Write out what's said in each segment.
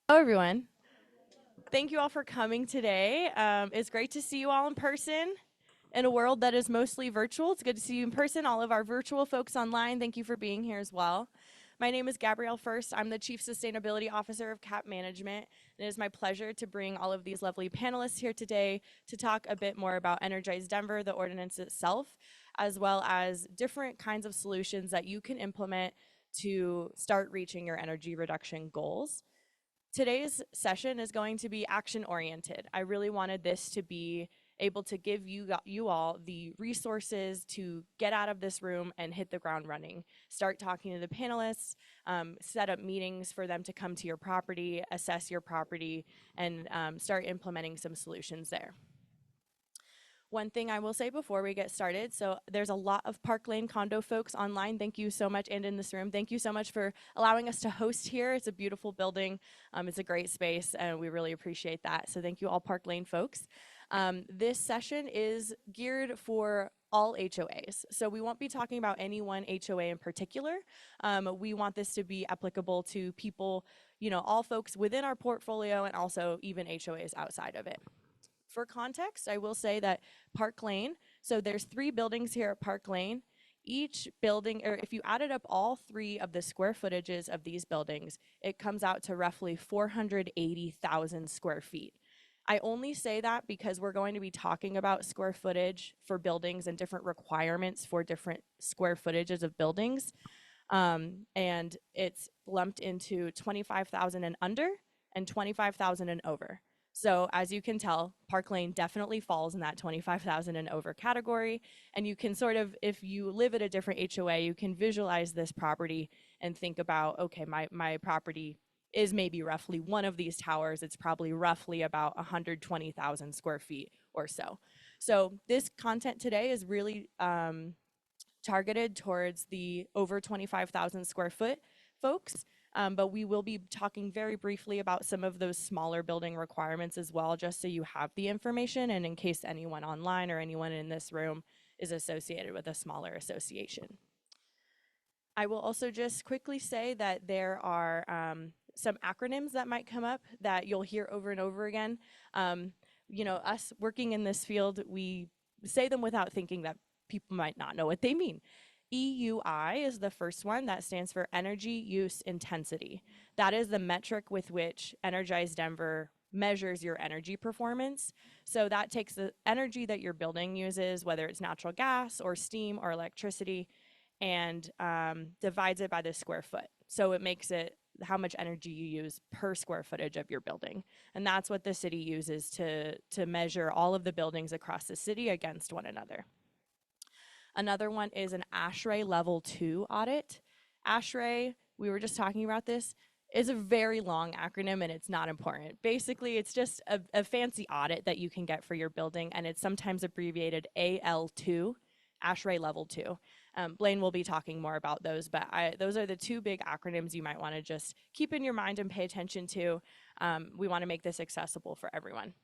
Hello, everyone. Thank you all for coming today. It's great to see you all in person in a world that is mostly virtual. It's good to see you in person. All of our virtual folks online, thank you for being here as well. My name is Gabrielle First. I'm the Chief Sustainability Officer of CAP Management. And it is my pleasure to bring all of these lovely panelists here today to talk a bit more about Energize Denver, the ordinance itself, as well as different kinds of solutions that you can implement to start reaching your energy reduction goals. Today's session is going to be action oriented. I really wanted this to be able to give you all the resources to get out of this room and hit the ground running. Start talking to the panelists, set up meetings for them to come to your property, assess your property, and start implementing some solutions there. One thing I will say before we get started, so there's a lot of Park Lane condo folks online. Thank you so much, and in this room. Thank you so much for allowing us to host here. It's a beautiful building. It's a great space, and we really appreciate that. So thank you all Park Lane folks. This session is geared for all HOAs. So we won't be talking about any one HOA in particular. We want this to be applicable to people, all folks within our portfolio and also even HOAs outside of it. For context, I will say that Park Lane, so there's 3 buildings here at Park Lane. Each building, or if you added up all 3 of the square footages of these buildings, it comes out to roughly 480,000 square feet. I only say that because we're going to be talking about square footage for buildings and different requirements for different square footages of buildings. And it's lumped into 25,000 and under and 25,000 and over. So as you can tell, Park Lane definitely falls in that 25,000 and over category. And you can sort of, if you live at a different HOA, you can visualize this property and think about, okay, my property is maybe roughly one of these towers. It's probably roughly about 120,000 square feet or so. So this content today is really targeted towards the over 25,000 square foot folks. But we will be talking very briefly about some of those smaller building requirements as well, just so you have the information and in case anyone online or anyone in this room is associated with a smaller association. I will also just quickly say that there are some acronyms that might come up that you'll hear over and over again. Us working in this field, we say them without thinking that people might not know what they mean. EUI is the first one. That stands for energy use intensity. That is the metric with which Energize Denver measures your energy performance. So that takes the energy that your building uses, whether it's natural gas or steam or electricity, and divides it by the square foot. So it makes it how much energy you use per square footage of your building. And that's what the city uses to measure all of the buildings across the city against one another. Another one is an ASHRAE level 2 audit. ASHRAE, we were just talking about this, is a very long acronym and it's not important. Basically, it's just a fancy audit that you can get for your building, and it's sometimes abbreviated AL2, ASHRAE level 2. Blaine will be talking more about those, but those are the 2 big acronyms you might want to just keep in your mind and pay attention to. We want to make this accessible for everyone.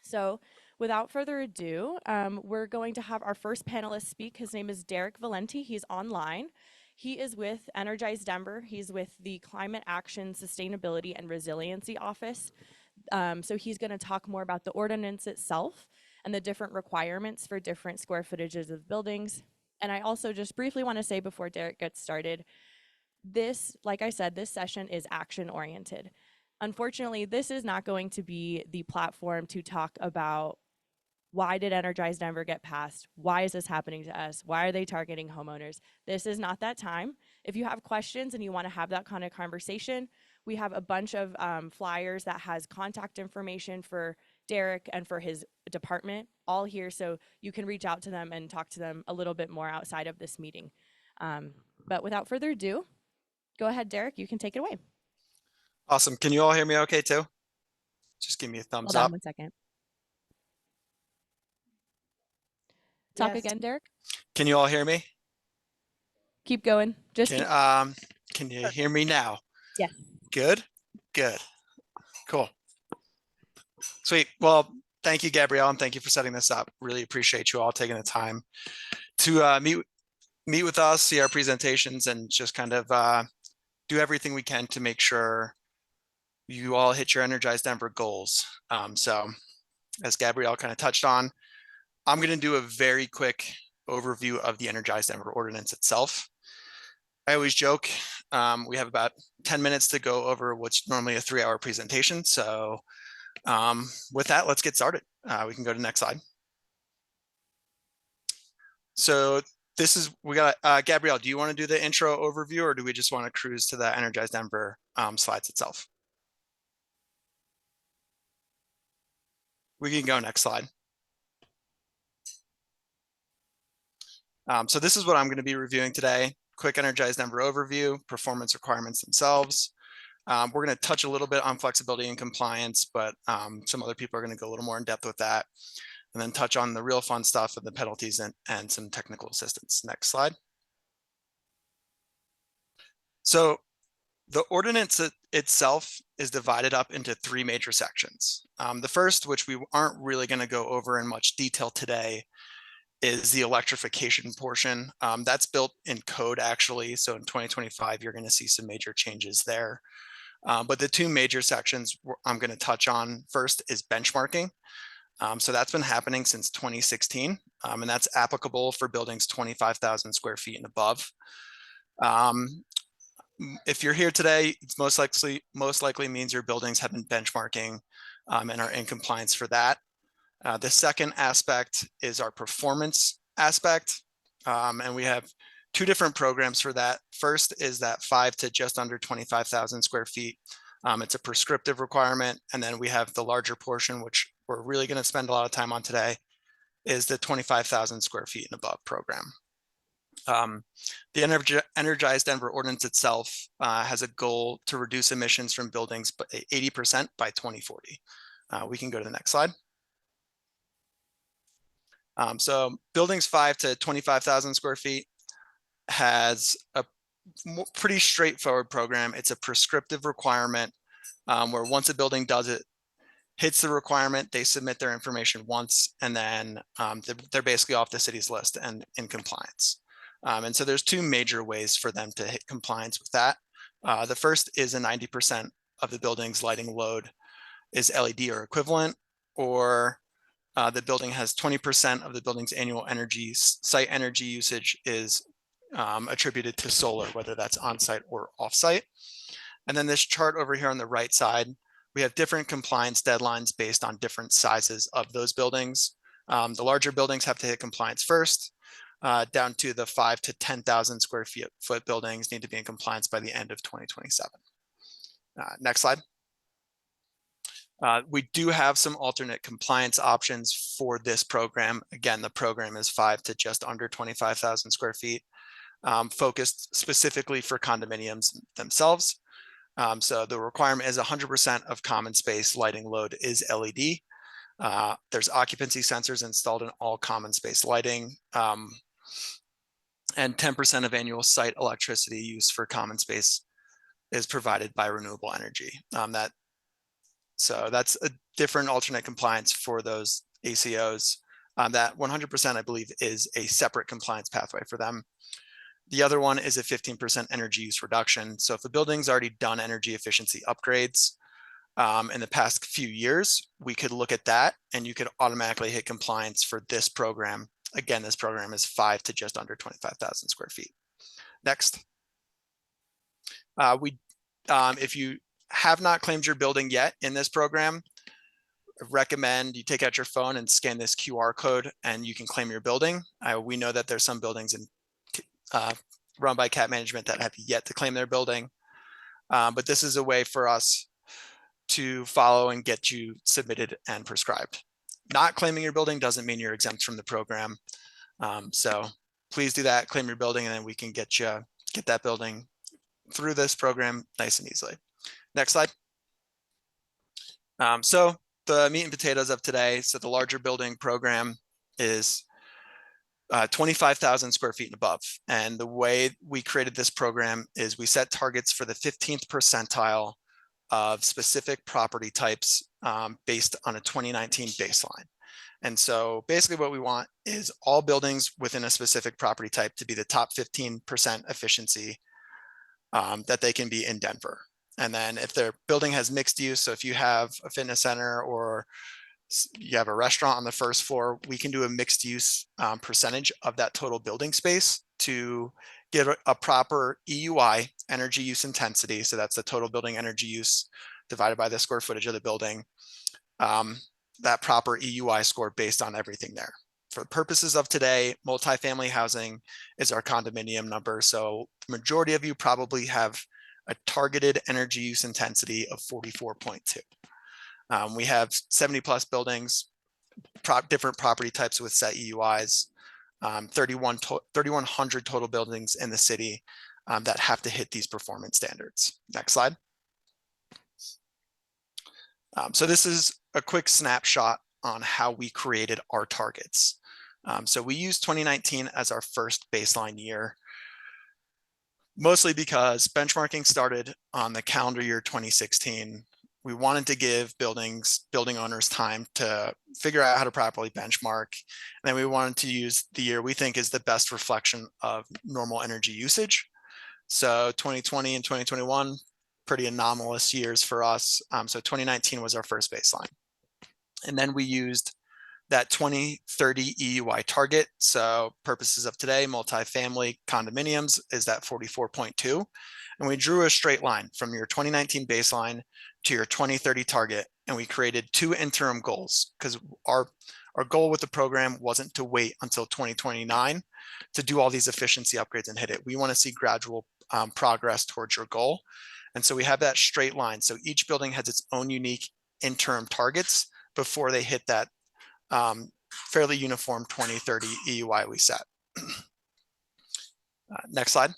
So without further ado, we're going to have our first panelist speak. His name is Derek Valenti. He's online. He is with Energize Denver. He's with the Climate Action, Sustainability, and Resiliency Office. So he's going to talk more about the ordinance itself and the different requirements for different square footages of buildings. And I also just briefly want to say before Derek gets started, this, like I said, this session is action oriented. Unfortunately, this is not going to be the platform to talk about why did Energize Denver get passed? Why is this happening to us? Why are they targeting homeowners? This is not that time. If you have questions and you want to have that kind of conversation, we have a bunch of flyers that has contact information for Derek and for his department all here, so you can reach out to them and talk to them a little bit more outside of this meeting. But without further ado, go ahead, Derek, you can take it away. Awesome. Can you all hear me okay too? Just give me a thumbs Hold on up. 1 second. Talk Yes. again, Derek. Can you all hear me? Keep going. Just Can you hear me now? Yes. Good. Cool. Sweet. Well, thank you, Gabrielle, and thank you for setting this up. Really appreciate you all taking the time to meet with us, see our presentations, and just kind of do everything we can to make sure you all hit your Energize Denver goals. So as Gabrielle kind of touched on, I'm going to do a very quick overview of the Energize Denver ordinance itself. I always joke, we have about 10 minutes to go over what's normally a 3-hour presentation. So with that, let's get started. We can go to the next slide. So this is, we got, Gabrielle, do you want to do the intro overview, or do we just want to cruise to the Energize Denver slides itself? We can go next slide. So this is what I'm going to be reviewing today. Quick Energize Denver overview, performance requirements themselves. We're going to touch a little bit on flexibility and compliance, but some other people are going to go a little more in depth with that, and then touch on the real fun stuff and the penalties and some technical assistance. Next slide. So the ordinance itself is divided up into 3 major sections. The first, which we aren't really going to go over in much detail today, is the electrification portion. That's built in code actually. So in 2025, you're going to see some major changes there. But the 2 major sections I'm going to touch on first is benchmarking. So that's been happening since 2016, and that's applicable for buildings 25,000 square feet and above. If you're here today, it's most likely means your buildings have been benchmarking and are in compliance for that. The second aspect is our performance aspect, and we have 2 different programs for that. First is that 5 to just under 25,000 square feet. It's a prescriptive requirement, and then we have the larger portion, which we're really going to spend a lot of time on today, is the 25,000 square feet and above program. The Energize Denver ordinance itself has a goal to reduce emissions from buildings by 80% by 2040. We can go to the next slide. So buildings 5 to 25,000 square feet has a pretty straightforward program. It's a prescriptive requirement where once a building hits the requirement, they submit their information once, and then they're basically off the city's list and in compliance. And so there's 2 major ways for them to hit compliance with that. The first is a 90% of the building's lighting load is LED or equivalent, or the building has 20% of the building's annual site energy usage is attributed to solar, whether that's on-site or off-site. And then this chart over here on the right side, we have different compliance deadlines based on different sizes of those buildings. The larger buildings have to hit compliance first, down to the 5 to 10,000 square foot buildings need to be in compliance by the end of 2027. Next slide. We do have some alternate compliance options for this program. Again, the program is 5 to just under 25,000 square feet, focused specifically for condominiums themselves. So the requirement is 100% of common space lighting load is LED. There's occupancy sensors installed in all common space lighting, and 10% of annual site electricity use for common space is provided by renewable energy. So that's a different alternate compliance for those ACOs. That 100%, I believe, is a separate compliance pathway for them. The other one is a 15% energy use reduction. So if a building's already done energy efficiency upgrades in the past few years, we could look at that and you could automatically hit compliance for this program. Again, this program is 5 to just under 25,000 square feet. Next. If you have not claimed your building yet in this program, I recommend you take out your phone and scan this QR code and you can claim your building. We know that there's some buildings run by CAT management that have yet to claim their building. But this is a way for us to follow and get you submitted and prescribed. Not claiming your building doesn't mean you're exempt from the program. So please do that, claim your building, and then we can get that building through this program nice and easily. Next slide. So the meat and potatoes of today. So the larger building program is 25,000 square feet and above. And the way we created this program is we set targets for the 15th percentile of specific property types based on a 2019 baseline. And so basically what we want is all buildings within a specific property type to be the top 15% efficiency that they can be in Denver. And then if their building has mixed use, so if you have a fitness center or you have a restaurant on the first floor, we can do a mixed use percentage of that total building space to get a proper EUI, energy use intensity. So that's the total building energy use divided by the square footage of the building. That proper EUI score based on everything there. For the purposes of today, multifamily housing is our condominium number. So the majority of you probably have a targeted energy use intensity of 44.2. We have 70 plus buildings, different property types with set EUIs, 3,100 total buildings in the city that have to hit these performance standards. Next slide. So this is a quick snapshot on how we created our targets. So we used 2019 as our first baseline year, mostly because benchmarking started on the calendar year 2016. We wanted to give building owners time to figure out how to properly benchmark. And then we wanted to use the year we think is the best reflection of normal energy usage. So 2020 and 2021, pretty anomalous years for us. So 2019 was our first baseline. And then we used that 2030 EUI target. So purposes of today, multifamily condominiums is that 44.2. And we drew a straight line from your 2019 baseline to your 2030 target. And we created 2 interim goals because our goal with the program wasn't to wait until 2029 to do all these efficiency upgrades and hit it. We want to see gradual progress towards your goal. And so we have that straight line. So each building has its own unique interim targets before they hit that fairly uniform 2030 EUI we set. Next slide.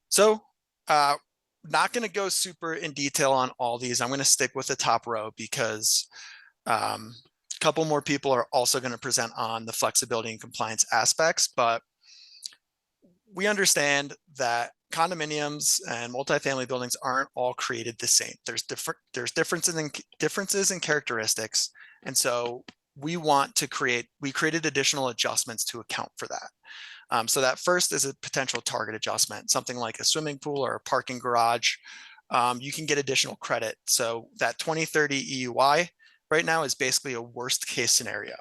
So not going to go super in detail on all these. I'm going to stick with the top row because a couple more people are also going to present on the flexibility and compliance aspects, but we understand that condominiums and multifamily buildings aren't all created the same. There's differences in characteristics. And so we created additional adjustments to account for that. So that first is a potential target adjustment, something like a swimming pool or a parking garage. You can get additional credit. So that 2030 EUI right now is basically a worst case scenario.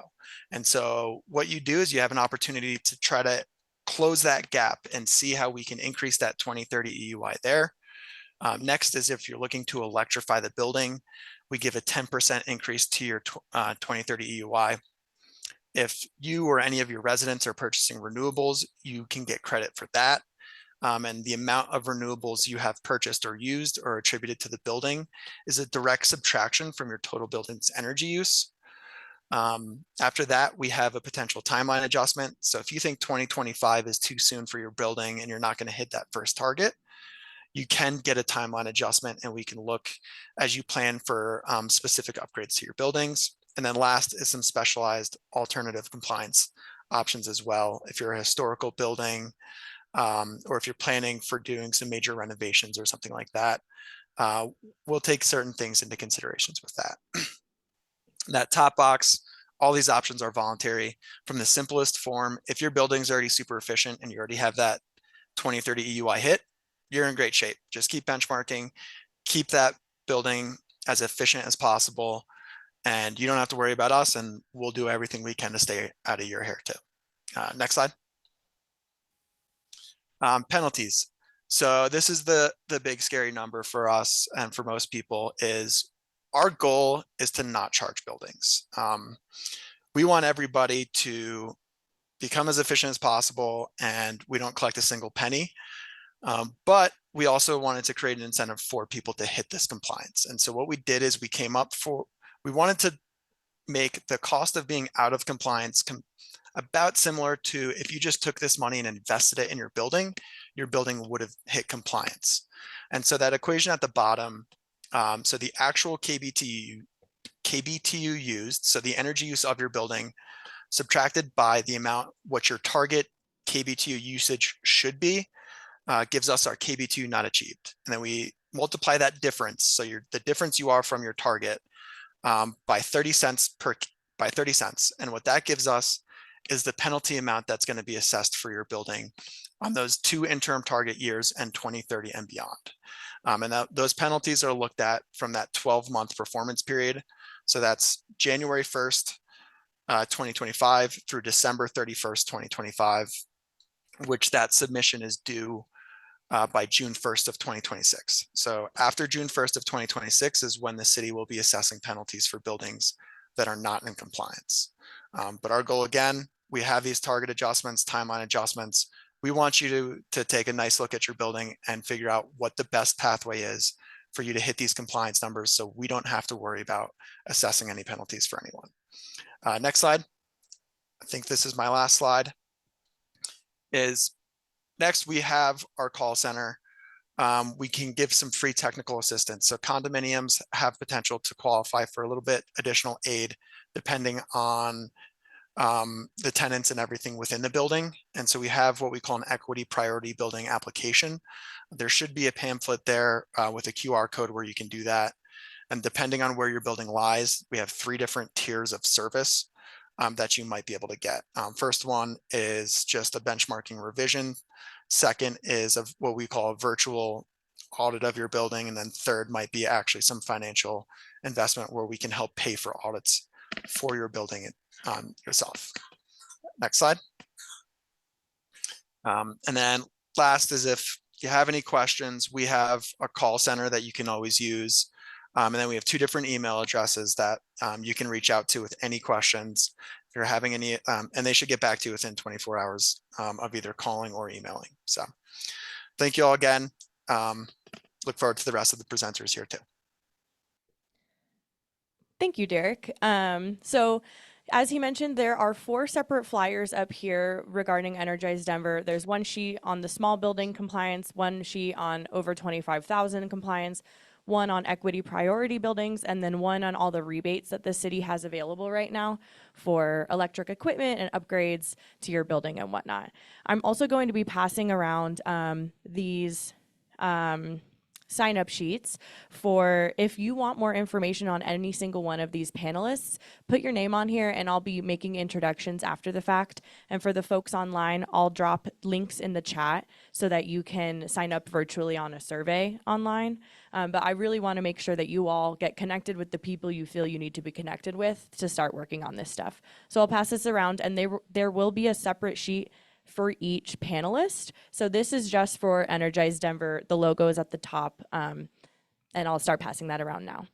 And so what you do is you have an opportunity to try to close that gap and see how we can increase that 2030 EUI there. Next is if you're looking to electrify the building, we give a 10% increase to your 2030 EUI. If you or any of your residents are purchasing renewables, you can get credit for that. And the amount of renewables you have purchased or used or attributed to the building is a direct subtraction from your total building's energy use. After that, we have a potential timeline adjustment. So if you think 2025 is too soon for your building and you're not going to hit that first target, you can get a timeline adjustment and we can look as you plan for specific upgrades to your buildings. And then last is some specialized alternative compliance options as well. If you're a historical building or if you're planning for doing some major renovations or something like that, we'll take certain things into considerations with that. That top box, all these options are voluntary from the simplest form. If your building's already super efficient and you already have that 2030 EUI hit, you're in great shape. Just keep benchmarking, keep that building as efficient as possible, and you don't have to worry about us, and we'll do everything we can to stay out of your hair too. Next slide. Penalties. So this is the big scary number for us and for most people is our goal is to not charge buildings. We want everybody to become as efficient as possible and we don't collect a single penny. But we also wanted to create an incentive for people to hit this compliance. And so what we did is we wanted to make the cost of being out of compliance about similar to if you just took this money and invested it in your building would have hit compliance. And so that equation at the bottom, so the actual KBTU used, so the energy use of your building subtracted by the amount what your target KBTU usage should be, gives us our KBTU not achieved. And then we multiply that difference. So the difference you are from your target by 30 cents. And what that gives us is the penalty amount that's going to be assessed for your building on those 2 interim target years and 2030 and beyond. Those penalties are looked at from that 12-month performance period. So that's January 1st, 2025 through December 31st, 2025, which that submission is due by June 1st of 2026. So after June 1st of 2026 is when the city will be assessing penalties for buildings that are not in compliance. But our goal, again, we have these target adjustments, timeline adjustments. We want you to take a nice look at your building and figure out what the best pathway is for you to hit these compliance numbers, so we don't have to worry about assessing any penalties for anyone. Next slide. I think this is my last slide. Next, we have our call center. We can give some free technical assistance. So condominiums have potential to qualify for a little bit additional aid depending on the tenants and everything within the building. And so we have what we call an equity priority building application. There should be a pamphlet there with a QR code where you can do that. And depending on where your building lies, we have 3 different tiers of service that you might be able to get. First one is just a benchmarking revision. Second is of what we call a virtual audit of your building. And then third might be actually some financial investment where we can help pay for audits for your building yourself. Next slide. And then last is if you have any questions, we have a call center that you can always use. And then we have 2 different email addresses that you can reach out to with any questions. If you're having any, and they should get back to you within 24 hours of either calling or emailing. So thank you all again. Look forward to the rest of the presenters here too. Thank you, Derek. So as he mentioned, there are 4 separate flyers up here regarding Energize Denver. There's one sheet on the small building compliance, one sheet on over 25,000 compliance, one on equity priority buildings, and then one on all the rebates that the city has available right now for electric equipment and upgrades to your building and whatnot. I'm also going to be passing around these sign-up sheets for if you want more information on any single one of these panelists, put your name on here and I'll be making introductions after the fact. And for the folks online, I'll drop links in the chat so that you can sign up virtually on a survey online. But I really want to make sure that you all get connected with the people you feel you need to be connected with to start working on this stuff. So I'll pass this around, and there will be a separate sheet for each panelist. So this is just for Energize Denver. The logo is at the top, and I'll start passing that around now.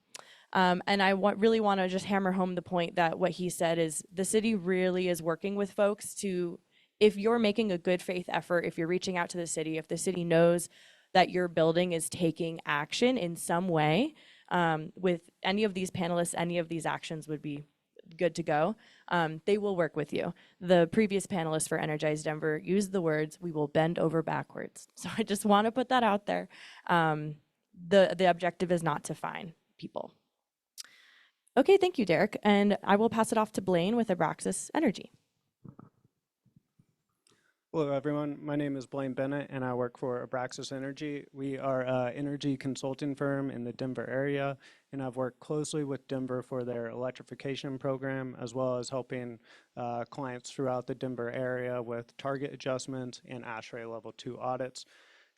And I really want to just hammer home the point that what he said is the city really is working with folks to, if you're making a good faith effort, if you're reaching out to the city, if the city knows that your building is taking action in some way, with any of these panelists, any of these actions would be good to go. They will work with you. The previous panelists for Energize Denver used the words, "We will bend over backwards." So I just want to put that out there. The objective is not to fine people. Okay, thank you, Derek. And I will pass it off to Blaine with Abraxas Energy. Hello, everyone. My name is Blaine Bennett, and I work for Abraxas Energy. We are an energy consulting firm in the Denver area, and I've worked closely with Denver for their electrification program, as well as helping clients throughout the Denver area with target adjustments and ASHRAE Level 2 audits.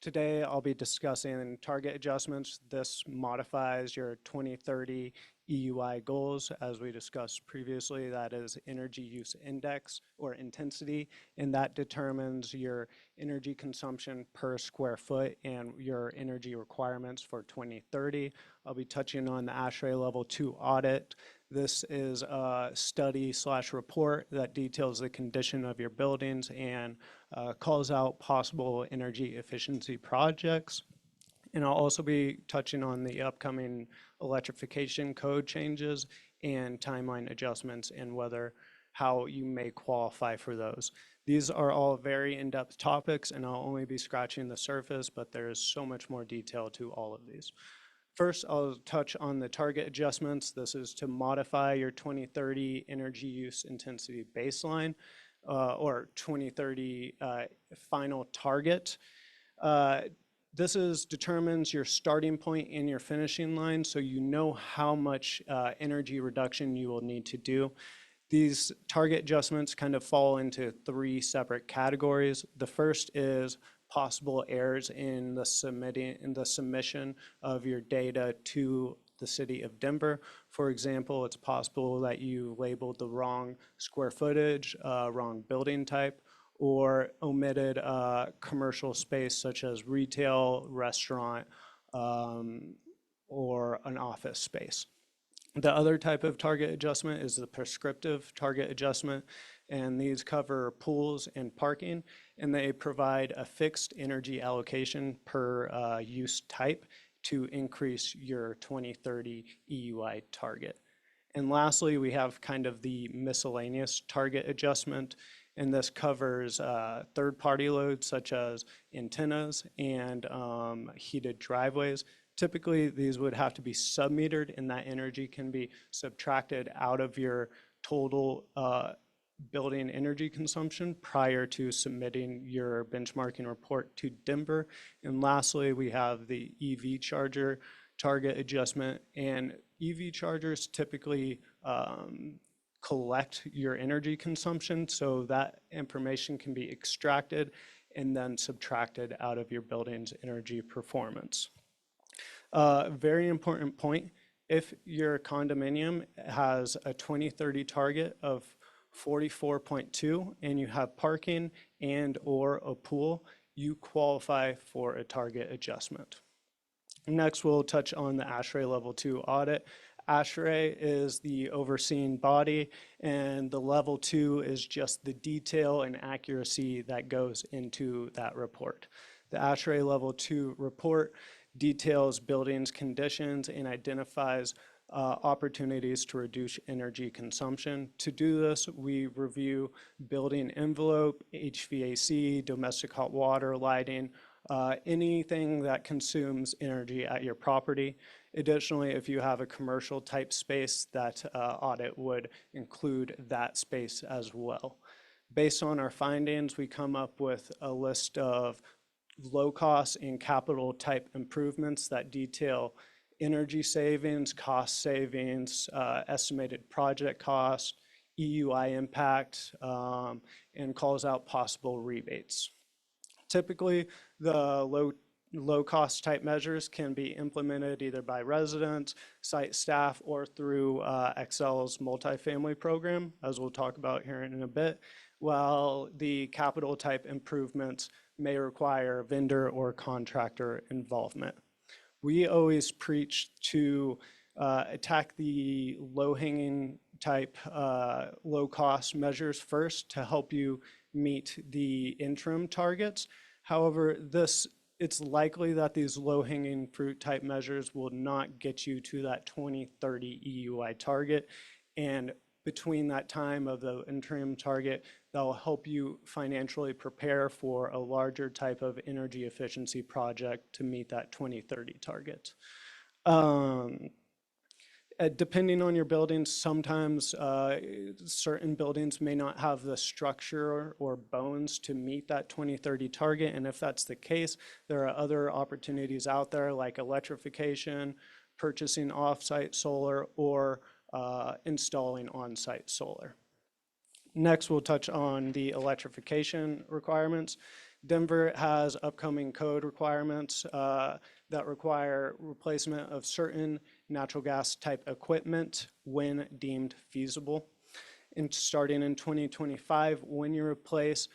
Today, I'll be discussing target adjustments. This modifies your 2030 EUI goals, as we discussed previously. That is energy use index or intensity, and that determines your energy consumption per square foot and your energy requirements for 2030. I'll be touching on the ASHRAE Level 2 audit. This is a study/report that details the condition of your buildings and calls out possible energy efficiency projects. And I'll also be touching on the upcoming electrification code changes and timeline adjustments and how you may qualify for those. These are all very in-depth topics, and I'll only be scratching the surface, but there is so much more detail to all of these. First, I'll touch on the target adjustments. This is to modify your 2030 energy use intensity baseline or 2030 final target. This determines your starting point and your finishing line, so you know how much energy reduction you will need to do. These target adjustments kind of fall into three separate categories. The first is possible errors in the submission of your data to the city of Denver. For example, it's possible that you labeled the wrong square footage, wrong building type, or omitted commercial space such as retail, restaurant, or an office space. The other type of target adjustment is the prescriptive target adjustment, and these cover pools and parking, and they provide a fixed energy allocation per use type to increase your 2030 EUI target. And lastly, we have kind of the miscellaneous target adjustment, and this covers third-party loads such as antennas and heated driveways. Typically, these would have to be submetered, and that energy can be subtracted out of your total building energy consumption prior to submitting your benchmarking report to Denver. And lastly, we have the EV charger target adjustment, and EV chargers typically collect your energy consumption, so that information can be extracted and then subtracted out of your building's energy performance. Very important point, if your condominium has a 2030 target of 44.2 and you have parking and or a pool, you qualify for a target adjustment. Next, we'll touch on the ASHRAE Level 2 audit. ASHRAE is the overseeing body, and the Level 2 is just the detail and accuracy that goes into that report. The ASHRAE Level 2 report details buildings' conditions and identifies opportunities to reduce energy consumption. To do this, we review building envelope, HVAC, domestic hot water, lighting, anything that consumes energy at your property. Additionally, if you have a commercial type space, that audit would include that space as well. Based on our findings, we come up with a list of low cost and capital type improvements that detail energy savings, cost savings, estimated project cost, EUI impact, and calls out possible rebates. Typically, the low cost type measures can be implemented either by residents, site staff, or through Xcel's multifamily program, as we'll talk about here in a bit, while the capital type improvements may require vendor or contractor involvement. We always preach to attack the low-hanging type, low-cost measures first to help you meet the interim targets. However, it's likely that these low-hanging fruit type measures will not get you to that 2030 EUI target, and between that time of the interim target, that will help you financially prepare for a larger type of energy efficiency project to meet that 2030 target. Depending on your buildings, sometimes certain buildings may not have the structure or bones to meet that 2030 target, and if that's the case, there are other opportunities out there like electrification, purchasing off-site solar, or installing on-site solar. Next, we'll touch on the electrification requirements. Denver has upcoming code requirements that require replacement of certain natural gas type equipment when deemed feasible. And starting in 2025, when you replace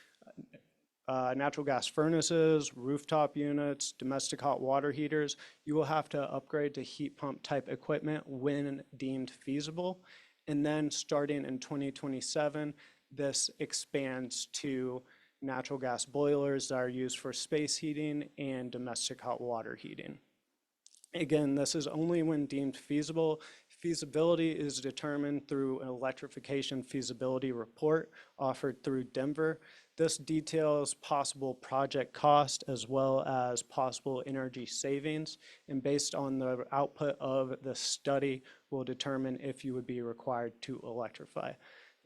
natural gas furnaces, rooftop units, domestic hot water heaters, you will have to upgrade to heat pump type equipment when deemed feasible. And then starting in 2027, this expands to natural gas boilers that are used for space heating and domestic hot water heating. Again, this is only when deemed feasible. Feasibility is determined through an electrification feasibility report offered through Denver. This details possible project cost as well as possible energy savings, and based on the output of the study will determine if you would be required to electrify.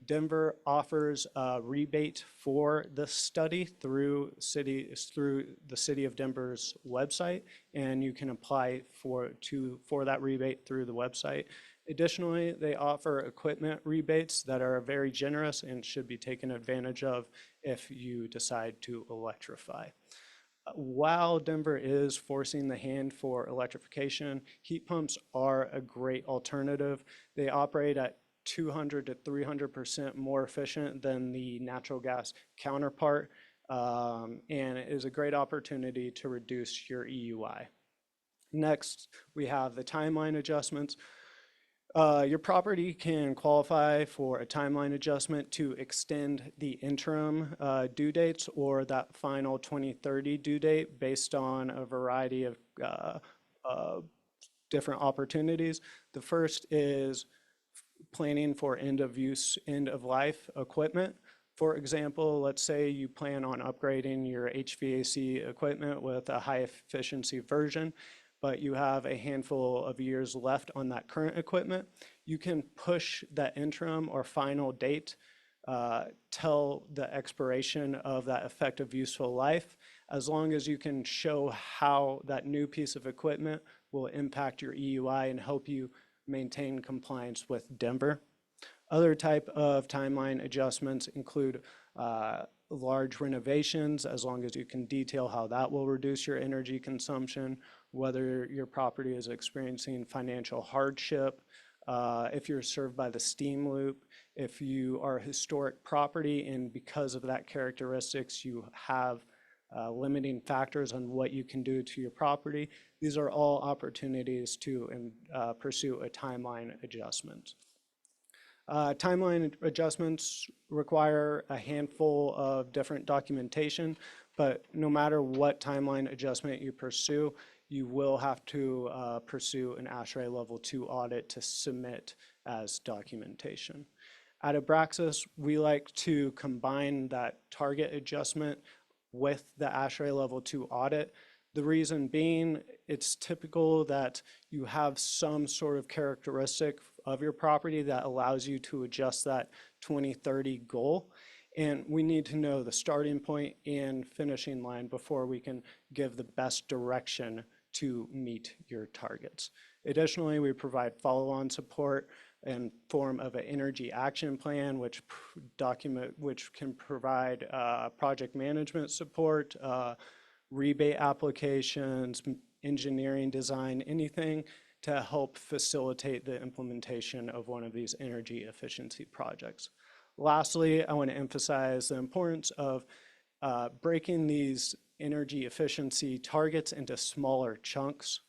Denver offers a rebate for this study through the City of Denver's website, and you can apply for that rebate through the website. Additionally, they offer equipment rebates that are very generous and should be taken advantage of if you decide to electrify. While Denver is forcing the hand for electrification, heat pumps are a great alternative. They operate at 200 to 300% more efficient than the natural gas counterpart, and it is a great opportunity to reduce your EUI. Next, we have the timeline adjustments. Your property can qualify for a timeline adjustment to extend the interim due dates or that final 2030 due date based on a variety of different opportunities. The first is planning for end of use, end of life equipment. For example, let's say you plan on upgrading your HVAC equipment with a high efficiency version, but you have a handful of years left on that current equipment. You can push that interim or final date till the expiration of that effective useful life, as long as you can show how that new piece of equipment will impact your EUI and help you maintain compliance with Denver. Other type of timeline adjustments include large renovations, as long as you can detail how that will reduce your energy consumption, whether your property is experiencing financial hardship, if you're served by the steam loop, if you are a historic property and because of that characteristics you have limiting factors on what you can do to your property. These are all opportunities to pursue a timeline adjustment. Timeline adjustments require a handful of different documentation, but no matter what timeline adjustment you pursue, you will have to pursue an ASHRAE Level 2 audit to submit as documentation. At Abraxas, we like to combine that target adjustment with the ASHRAE Level 2 audit. The reason being, it's typical that you have some sort of characteristic of your property that allows you to adjust that 2030 goal. And we need to know the starting point and finishing line before we can give the best direction to meet your targets. Additionally, we provide follow-on support in form of an energy action plan, which can provide project management support, rebate applications, engineering design, anything to help facilitate the implementation of one of these energy efficiency projects. Lastly, I want to emphasize the importance of breaking these energy efficiency targets into smaller chunks.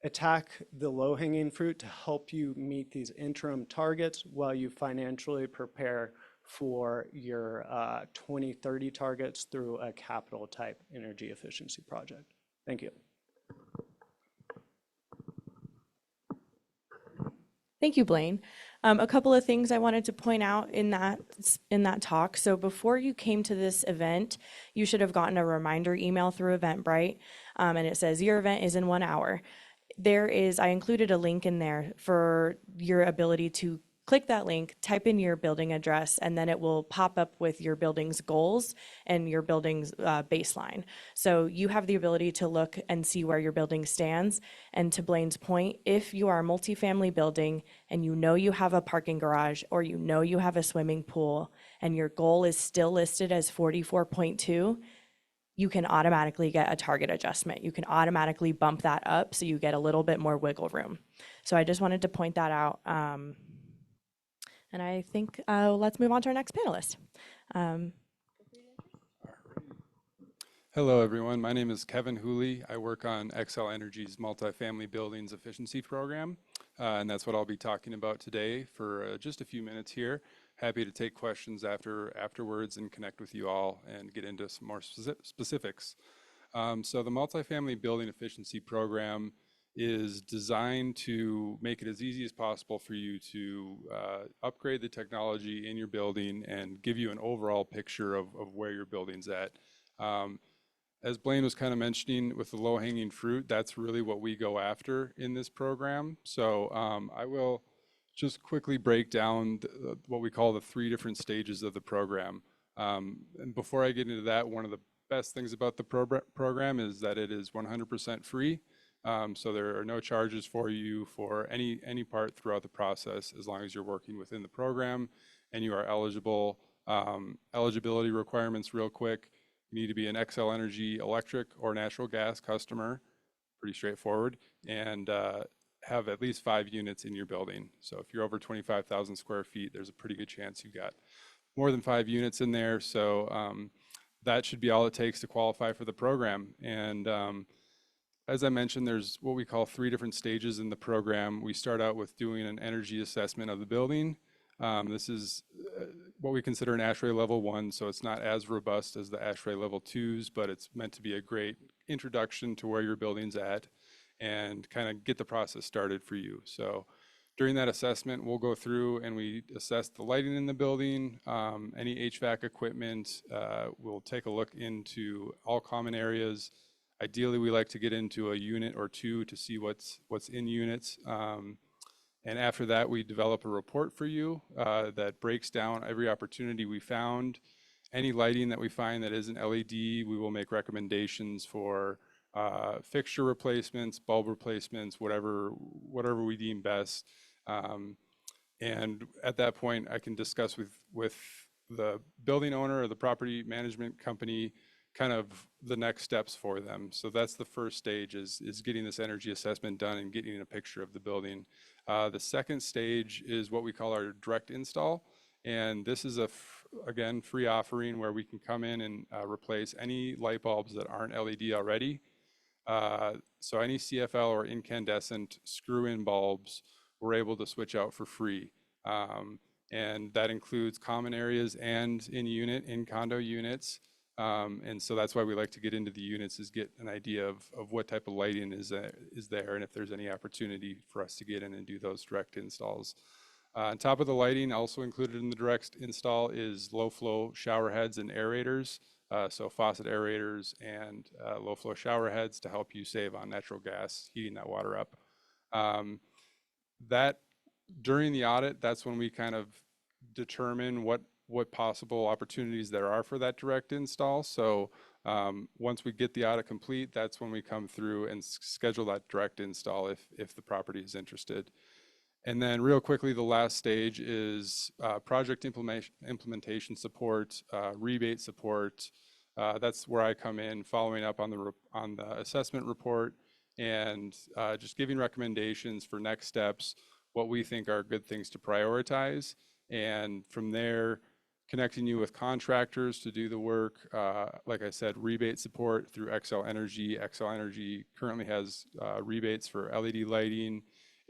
Attack the low-hanging fruit to help you meet these interim targets while you financially prepare for your 2030 targets through a capital type energy efficiency project. Thank you. Thank you, Blaine. A couple of things I wanted to point out in that talk. So before you came to this event, you should have gotten a reminder email through Eventbrite, and it says your event is in 1 hour. I included a link in there for your ability to click that link, type in your building address, and then it will pop up with your building's goals and your building's baseline. So you have the ability to look and see where your building stands. And to Blaine's point, if you are a multifamily building and you know you have a parking garage or you know you have a swimming pool and your goal is still listed as 44.2, you can automatically get a target adjustment. You can automatically bump that up so you get a little bit more wiggle room. So I just wanted to point that out. And I think let's move on to our next panelist. Hello, everyone. My name is Kevin Hooley. I work on Xcel Energy's Multifamily Buildings Efficiency Program, and that's what I'll be talking about today for just a few minutes here. Happy to take questions afterwards and connect with you all and get into some more specifics. So the Multifamily Building Efficiency Program is designed to make it as easy as possible for you to upgrade the technology in your building and give you an overall picture of where your building's at. As Blaine was kind of mentioning with the low-hanging fruit, that's really what we go after in this program. So I will just quickly break down what we call the 3 different stages of the program. And before I get into that, one of the best things about the program is that it is 100% free. So there are no charges for you for any part throughout the process, as long as you're working within the program and you are eligible. Eligibility requirements real quick. You need to be an Xcel Energy electric or natural gas customer, pretty straightforward, and have at least 5 units in your building. So if you're over 25,000 square feet, there's a pretty good chance you got more than 5 units in there. So that should be all it takes to qualify for the program. And as I mentioned, there's what we call 3 different stages in the program. We start out with doing an energy assessment of the building. This is what we consider an ASHRAE level 1, so it's not as robust as the ASHRAE level 2s, but it's meant to be a great introduction to where your building's at and kind of get the process started for you. So during that assessment, we'll go through and we assess the lighting in the building, any HVAC equipment. We'll take a look into all common areas. Ideally, we like to get into a unit or 2 to see what's in units. And after that, we develop a report for you that breaks down every opportunity we found. Any lighting that we find that isn't LED, we will make recommendations for fixture replacements, bulb replacements, whatever we deem best. And at that point, I can discuss with the building owner or the property management company kind of the next steps for them. So that's the first stage, is getting this energy assessment done and getting a picture of the building. The second stage is what we call our direct install. And this is again, free offering where we can come in and replace any light bulbs that aren't LED already. So any CFL or incandescent screw-in bulbs, we're able to switch out for free. And that includes common areas and in condo units. And so that's why we like to get into the units, is get an idea of what type of lighting is there and if there's any opportunity for us to get in and do those direct installs. On top of the lighting, also included in the direct install is low flow shower heads and aerators. So faucet aerators and low flow shower heads to help you save on natural gas, heating that water up. That during the audit, that's when we kind of determine what possible opportunities there are for that direct install. So once we get the audit complete, that's when we come through and schedule that direct install if the property is interested. And then real quickly, the last stage is project implementation support, rebate support. That's where I come in, following up on the assessment report and just giving recommendations for next steps, what we think are good things to prioritize. And from there, connecting you with contractors to do the work. Like I said, rebate support through Xcel Energy. Xcel Energy currently has rebates for LED lighting,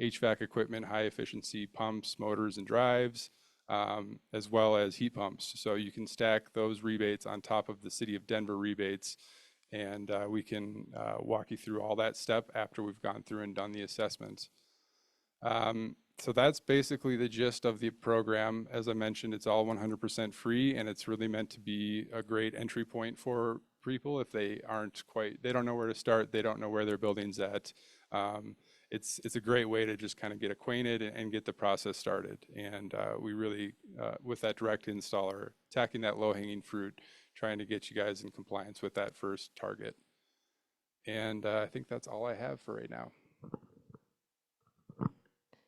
HVAC equipment, high efficiency pumps, motors, and drives, as well as heat pumps. So you can stack those rebates on top of the City of Denver rebates, and we can walk you through all that step after we've gone through and done the assessment. So that's basically the gist of the program. As I mentioned, it's all 100% free, and it's really meant to be a great entry point for people if they don't know where to start, they don't know where their building's at. It's a great way to just kind of get acquainted and get the process started. And we really, with that direct install, are attacking that low-hanging fruit, trying to get you guys in compliance with that first target. And I think that's all I have for right now.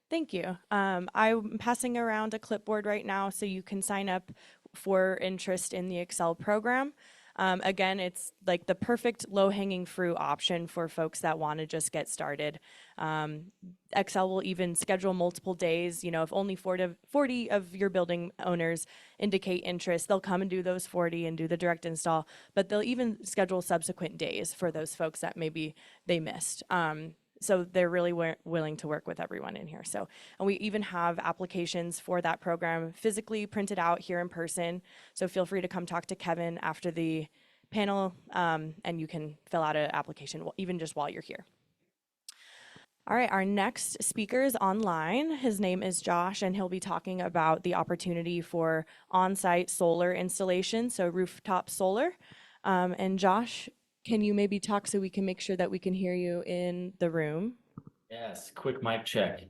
Thank you. I'm passing around a clipboard right now so you can sign up for interest in the Xcel program. Again, it's like the perfect low-hanging fruit option for folks that want to just get started. Xcel will even schedule multiple days. You know, if only 40 of your building owners indicate interest, they'll come and do those 40 and do the direct install, but they'll even schedule subsequent days for those folks that maybe they missed. So they're really willing to work with everyone in here. So, and we even have applications for that program physically printed out here in person. So feel free to come talk to Kevin after the panel, and you can fill out an application even just while you're here. All right, our next speaker is online. His name is Josh, and he'll be talking about the opportunity for on-site solar installation, so rooftop solar. And Josh, can you maybe talk so we can make sure that we can hear you in the room? Yes, quick mic check.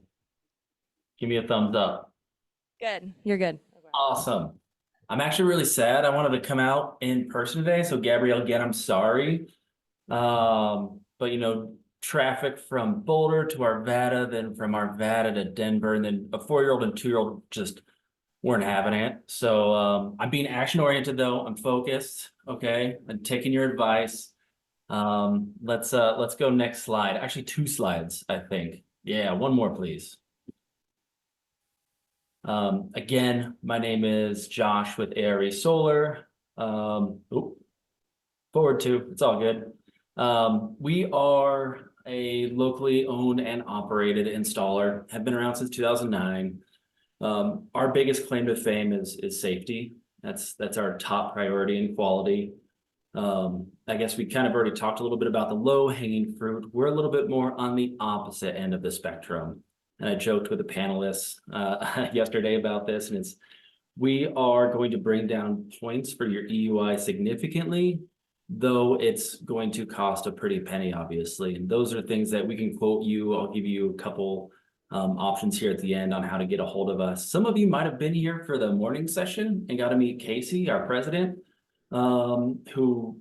Give me a thumbs up. Good. You're good. Awesome. I'm actually really sad. I wanted to come out in person today. So Gabrielle, again, I'm sorry. But you know, traffic from Boulder to Arvada, then from Arvada to Denver, and then a 4-year-old and 2-year-old just weren't having it. So I'm being action oriented though. I'm focused. Okay. I'm taking your advice. Let's go next slide. Actually, 2 slides, I think. Yeah, one more, please. Again, my name is Josh with ARE Solar. Forward 2, it's all good. We are a locally owned and operated installer, have been around since 2009. Our biggest claim to fame is safety. That's our top priority and quality. I guess we kind of already talked a little bit about the low hanging fruit. We're a little bit more on the opposite end of the spectrum. And I joked with the panelists yesterday about this, and we are going to bring down points for your EUI significantly, though it's going to cost a pretty penny, obviously. And those are things that we can quote you. I'll give you a couple options here at the end on how to get a hold of us. Some of you might have been here for the morning session and got to meet Casey, our president, who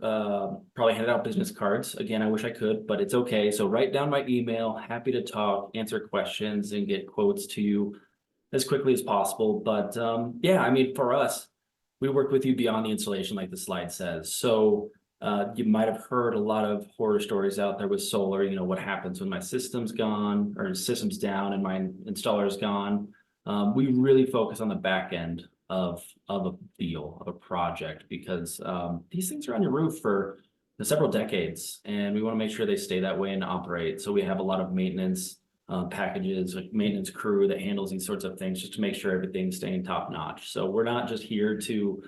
probably handed out business cards. Again, I wish I could, but it's okay. So write down my email, happy to talk, answer questions, and get quotes to you as quickly as possible. But yeah, I mean, for us, we work with you beyond the installation, like the slide says. So you might have heard a lot of horror stories out there with solar. You know, what happens when my system's gone or system's down and my installer's gone. We really focus on the back end of a deal, of a project, because these things are on your roof for several decades, and we want to make sure they stay that way and operate. So we have a lot of maintenance packages, like maintenance crew that handles these sorts of things just to make sure everything's staying top notch. So we're not just here to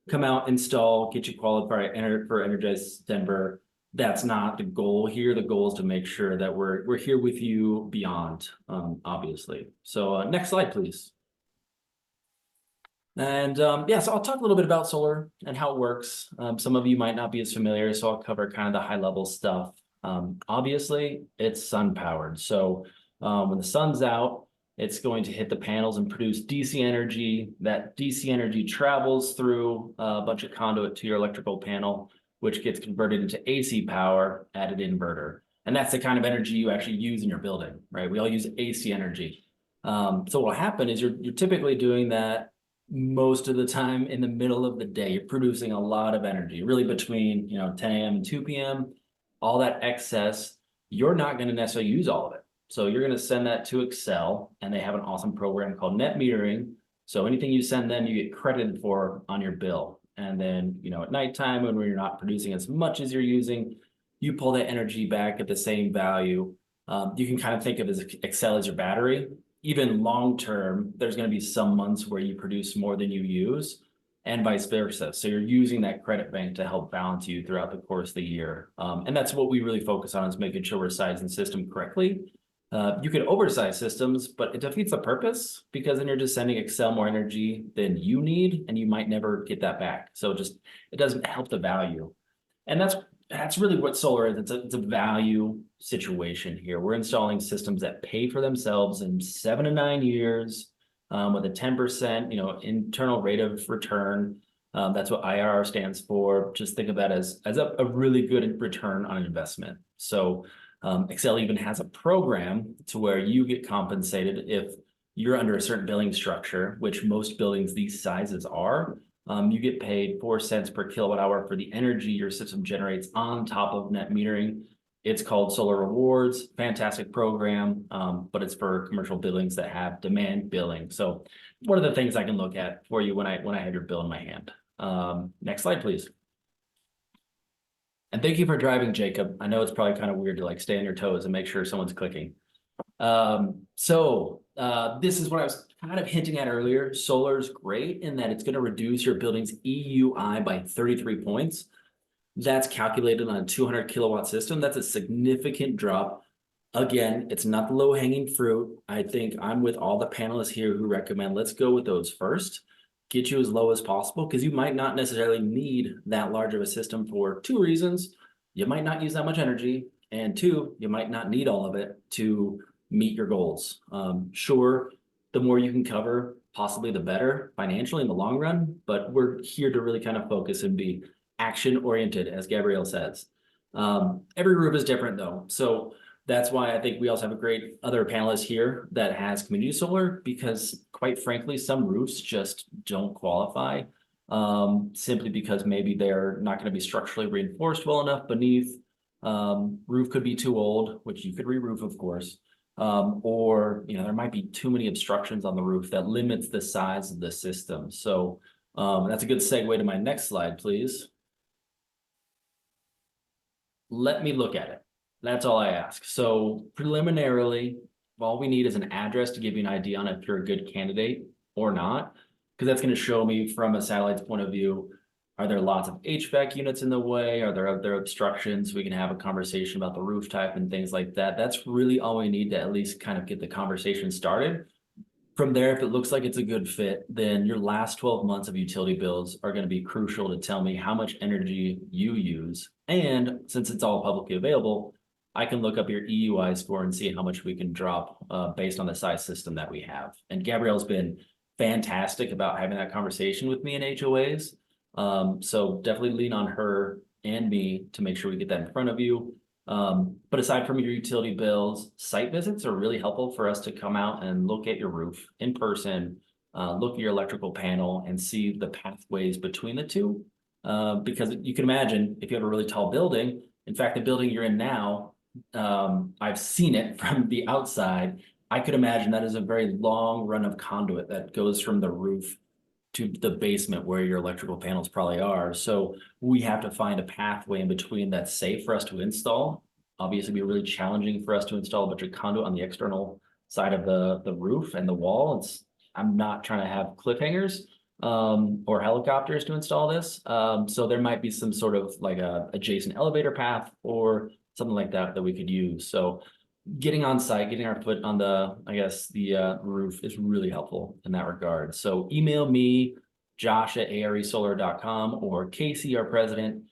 come out, install, get you qualified for Energize Denver. That's not the goal here. The goal is to make sure that we're here with you beyond, obviously. So next slide, please. And yeah, so I'll talk a little bit about solar and how it works. Some of you might not be as familiar, so I'll cover kind of the high level stuff. Obviously, it's sun powered. So when the sun's out, it's going to hit the panels and produce DC energy. That DC energy travels through a bunch of conduit to your electrical panel, which gets converted into AC power at an inverter. And that's the kind of energy you actually use in your building, right? We all use AC energy. So what will happen is you're typically doing that most of the time in the middle of the day. You're producing a lot of energy, really between 10 a.m. and 2 p.m. All that excess, you're not going to necessarily use all of it. So you're going to send that to Xcel, and they have an awesome program called net metering. So anything you send them, you get credited for on your bill. And then, at nighttime, when you're not producing as much as you're using, you pull that energy back at the same value. You can kind of think of Xcel as your battery. Even long term, there's going to be some months where you produce more than you use, and vice versa. So you're using that credit bank to help balance you throughout the course of the year. And that's what we really focus on, is making sure we're sizing the system correctly. You can oversize systems, but it defeats the purpose, because then you're just sending Xcel more energy than you need, and you might never get that back. So it doesn't help the value. And that's really what solar is. It's a value situation here. We're installing systems that pay for themselves in 7 to 9 years with a 10% internal rate of return. That's what IRR stands for. Just think of that as a really good return on an investment. So Xcel even has a program to where you get compensated if you're under a certain billing structure, which most buildings these sizes are. You get paid 4 cents per kilowatt hour for the energy your system generates on top of net metering. It's called Solar Rewards. Fantastic program, but it's for commercial buildings that have demand billing. So one of the things I can look at for you when I have your bill in my hand. Next slide, please. And thank you for driving, Jacob. I know it's probably kind of weird to stay on your toes and make sure someone's clicking. This is what I was kind of hinting at earlier. Solar is great in that it's going to reduce your building's EUI by 33 points. That's calculated on a 200 kilowatt system. That's a significant drop. Again, it's not the low hanging fruit. I think I'm with all the panelists here who recommend let's go with those first. Get you as low as possible, because you might not necessarily need that large of a system for 2 reasons. You might not use that much energy, and 2, you might not need all of it to meet your goals. Sure, the more you can cover, possibly the better financially in the long run. But we're here to really kind of focus and be action oriented, as Gabrielle says. Every roof is different though. So that's why I think we also have a great other panelist here that has community solar, because quite frankly, some roofs just don't qualify. Simply because maybe they're not going to be structurally reinforced well enough beneath. Roof could be too old, which you could re-roof, of course. Or, you know, there might be too many obstructions on the roof that limits the size of the system. So that's a good segue to my next slide, please. Let me look at it. That's all I ask. So preliminarily, all we need is an address to give you an idea on if you're a good candidate or not, because that's going to show me from a satellite's point of view, are there lots of HVAC units in the way? Are there other obstructions? We can have a conversation about the roof type and things like that. That's really all we need to at least kind of get the conversation started. From there, if it looks like it's a good fit, then your last 12 months of utility bills are going to be crucial to tell me how much energy you use. And since it's all publicly available, I can look up your EUI score and see how much we can drop based on the size system that we have. And Gabrielle's been fantastic about having that conversation with me in HOAs. So definitely lean on her and me to make sure we get that in front of you. But aside from your utility bills, site visits are really helpful for us to come out and look at your roof in person, look at your electrical panel and see the pathways between the two. Because you can imagine if you have a really tall building, in fact, the building you're in now, I've seen it from the outside. I could imagine that is a very long run of conduit that goes from the roof to the basement where your electrical panels probably are. So we have to find a pathway in between that's safe for us to install. Obviously, it'd be really challenging for us to install a bunch of conduit on the external side of the roof and the wall. I'm not trying to have cliffhangers or helicopters to install this. So there might be some sort of like a adjacent elevator path or something like that that we could use. So getting on site, getting our foot on the, I guess, the roof is really helpful in that regard. So email me, josh@aresolar.com, or Casey, our president,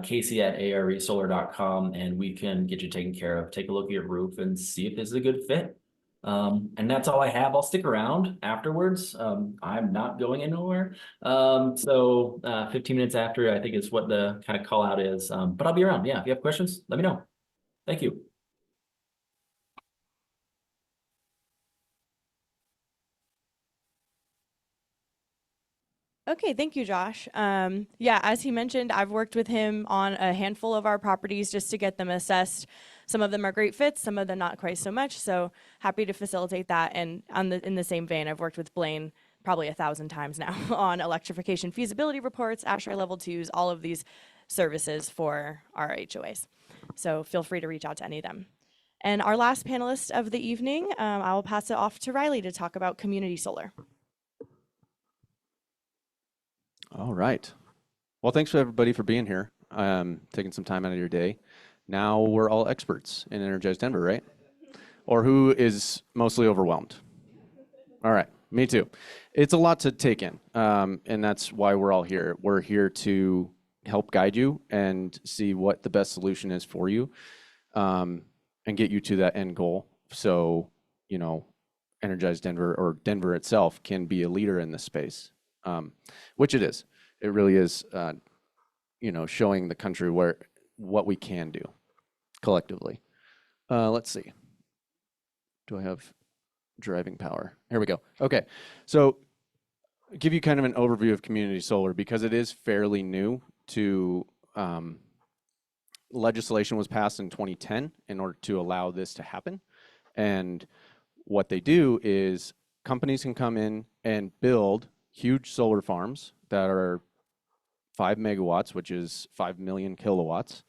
Casey@aresolar.com, and we can get you taken care of. Take a look at your roof and see if this is a good fit. And that's all I have. I'll stick around afterwards. I'm not going anywhere. So 15 minutes after, I think is what the kind of call out is. But I'll be around. Yeah, if you have questions, let me know. Thank you. Okay, thank you, Josh. Yeah, as he mentioned, I've worked with him on a handful of our properties just to get them assessed. Some of them are great fits, some of them not quite so much. So happy to facilitate that. And in the same vein, I've worked with Blaine probably 1,000 times now on electrification feasibility reports, ASHRAE level 2s, all of these services for our HOAs. So feel free to reach out to any of them. And our last panelist of the evening, I will pass it off to Riley to talk about community solar. All right. Well, thanks for everybody for being here, taking some time out of your day. Now we're all experts in Energize Denver, right? Or who is mostly overwhelmed? All right, me too. It's a lot to take in, and that's why we're all here. We're here to help guide you and see what the best solution is for you, and get you to that end goal. So, you know, Energize Denver, or Denver itself, can be a leader in this space. Which it is. It really is, you know, showing the country what we can do collectively. Let's see. Do I have driving power? Here we go. Okay, so give you kind of an overview of community solar because it is fairly new to. Legislation was passed in 2010 in order to allow this to happen, and what they do is companies can come in and build huge solar farms that are 5 megawatts, which is 5 million kilowatts,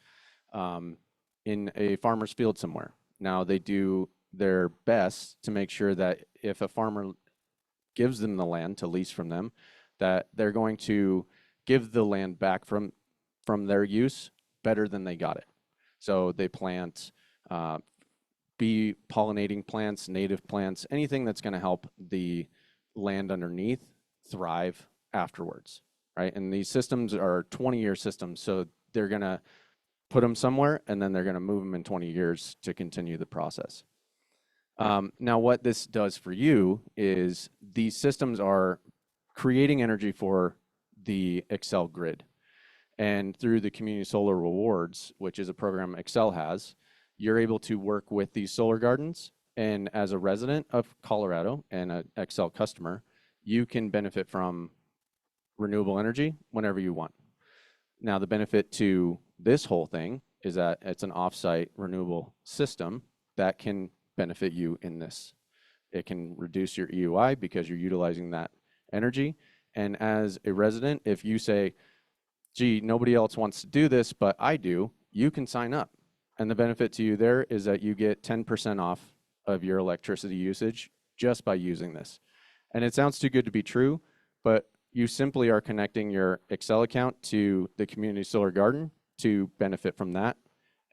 in a farmer's field somewhere. Now, they do their best to make sure that if a farmer gives them the land to lease from them, that they're going to give the land back from their use better than they got it. So they plant bee pollinating plants, native plants, anything that's going to help the land underneath thrive afterwards, right? And these systems are 20-year systems, so they're going to put them somewhere and then they're going to move them in 20 years to continue the process. Now, what this does for you is these systems are creating energy for the Xcel grid. And through the Community Solar Rewards, which is a program Xcel has, you're able to work with these solar gardens. And as a resident of Colorado and an Xcel customer, you can benefit from renewable energy whenever you want. Now, the benefit to this whole thing is that it's an offsite renewable system that can benefit you in this. It can reduce your EUI because you're utilizing that energy. And as a resident, if you say, gee, nobody else wants to do this, but I do, you can sign up. And the benefit to you there is that you get 10% off of your electricity usage just by using this. And it sounds too good to be true, but you simply are connecting your Xcel account to the community solar garden to benefit from that,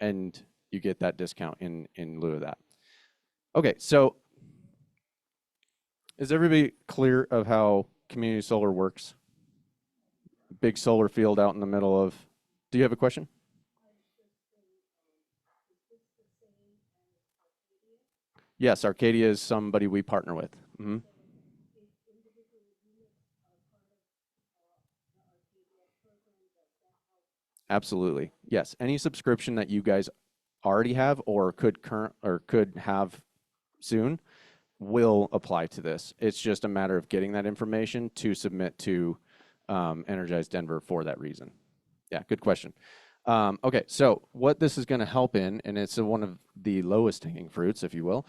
and you get that discount in lieu of that. Okay, so is everybody clear of how community solar works? Big solar field out in the middle of, do you have a question? Yes, Arcadia is somebody we partner with. Mm-hmm. Absolutely. Yes. Any subscription that you guys already have or could have soon will apply to this. It's just a matter of getting that information to submit to Energize Denver for that reason. Yeah, good question. Okay, so what this is going to help in, and it's one of the lowest hanging fruits, if you will,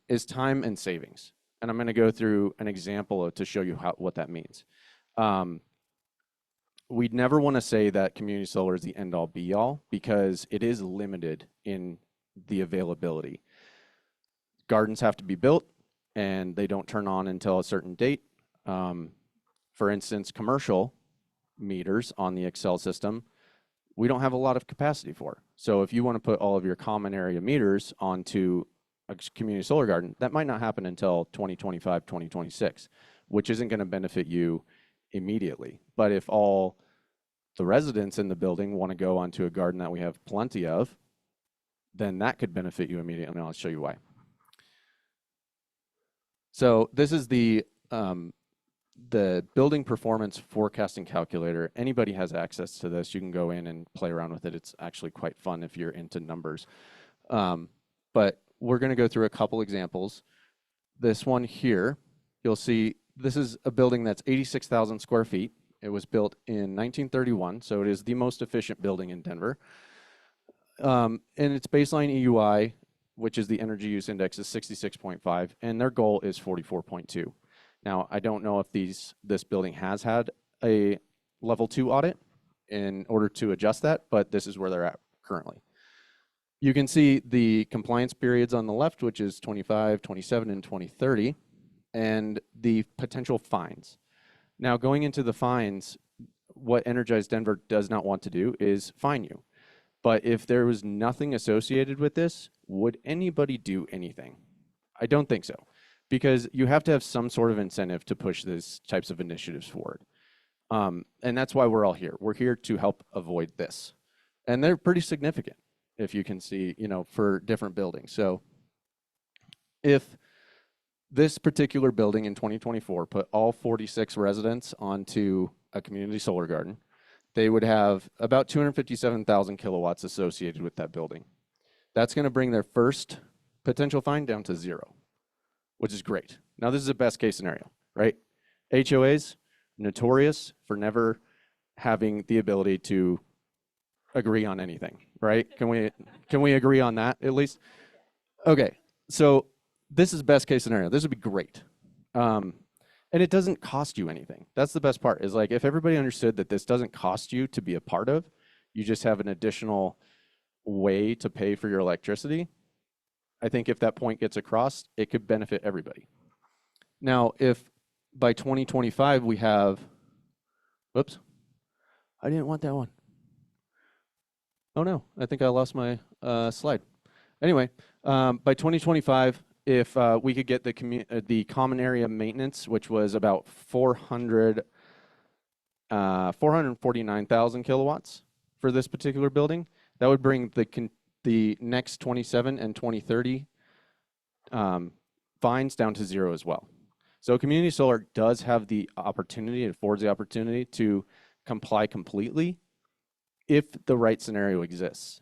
is time and savings. And I'm going to go through an example to show you what that means. We'd never want to say that community solar is the end-all be-all because it is limited in the availability. Gardens have to be built, and they don't turn on until a certain date. For instance, commercial meters on the Xcel system, we don't have a lot of capacity for. So if you want to put all of your common area meters onto a community solar garden, that might not happen until 2025, 2026, which isn't going to benefit you immediately. But if all the residents in the building want to go onto a garden that we have plenty of, then that could benefit you immediately, and I'll show you why. So this is the building performance forecasting calculator. Anybody has access to this. You can go in and play around with it. It's actually quite fun if you're into numbers. But we're going to go through a couple examples. This one here, you'll see this is a building that's 86,000 square feet. It was built in 1931, so it is the most efficient building in Denver. And its baseline EUI, which is the energy use index, is 66.5, and their goal is 44.2. Now, I don't know if this building has had a level 2 audit in order to adjust that, but this is where they're at currently. You can see the compliance periods on the left, which is 25, 27, and 2030, and the potential fines. Now, going into the fines, what Energize Denver does not want to do is fine you. But if there was nothing associated with this, would anybody do anything? I don't think so, because you have to have some sort of incentive to push these types of initiatives forward. And that's why we're all here. We're here to help avoid this. And they're pretty significant, if you can see, for different buildings. So if this particular building in 2024 put all 46 residents onto a community solar garden, they would have about 257,000 kilowatts associated with that building. That's going to bring their first potential fine down to 0, which is great. Now, this is a best case scenario, right? HOAs, notorious for never having the ability to agree on anything, right? Can we agree on that at least? Okay, so this is best case scenario. This would be great. And it doesn't cost you anything. That's the best part, is like if everybody understood that this doesn't cost you to be a part of, you just have an additional way to pay for your electricity. I think if that point gets across, it could benefit everybody. Now, if by 2025 we have, whoops, I didn't want that one. Oh no, I think I lost my slide. Anyway, by 2025, if we could get the common area maintenance, which was about 449,000 kilowatts for this particular building, that would bring the next 27 and 2030 fines down to 0 as well. So community solar does have the opportunity, it affords the opportunity to comply completely if the right scenario exists.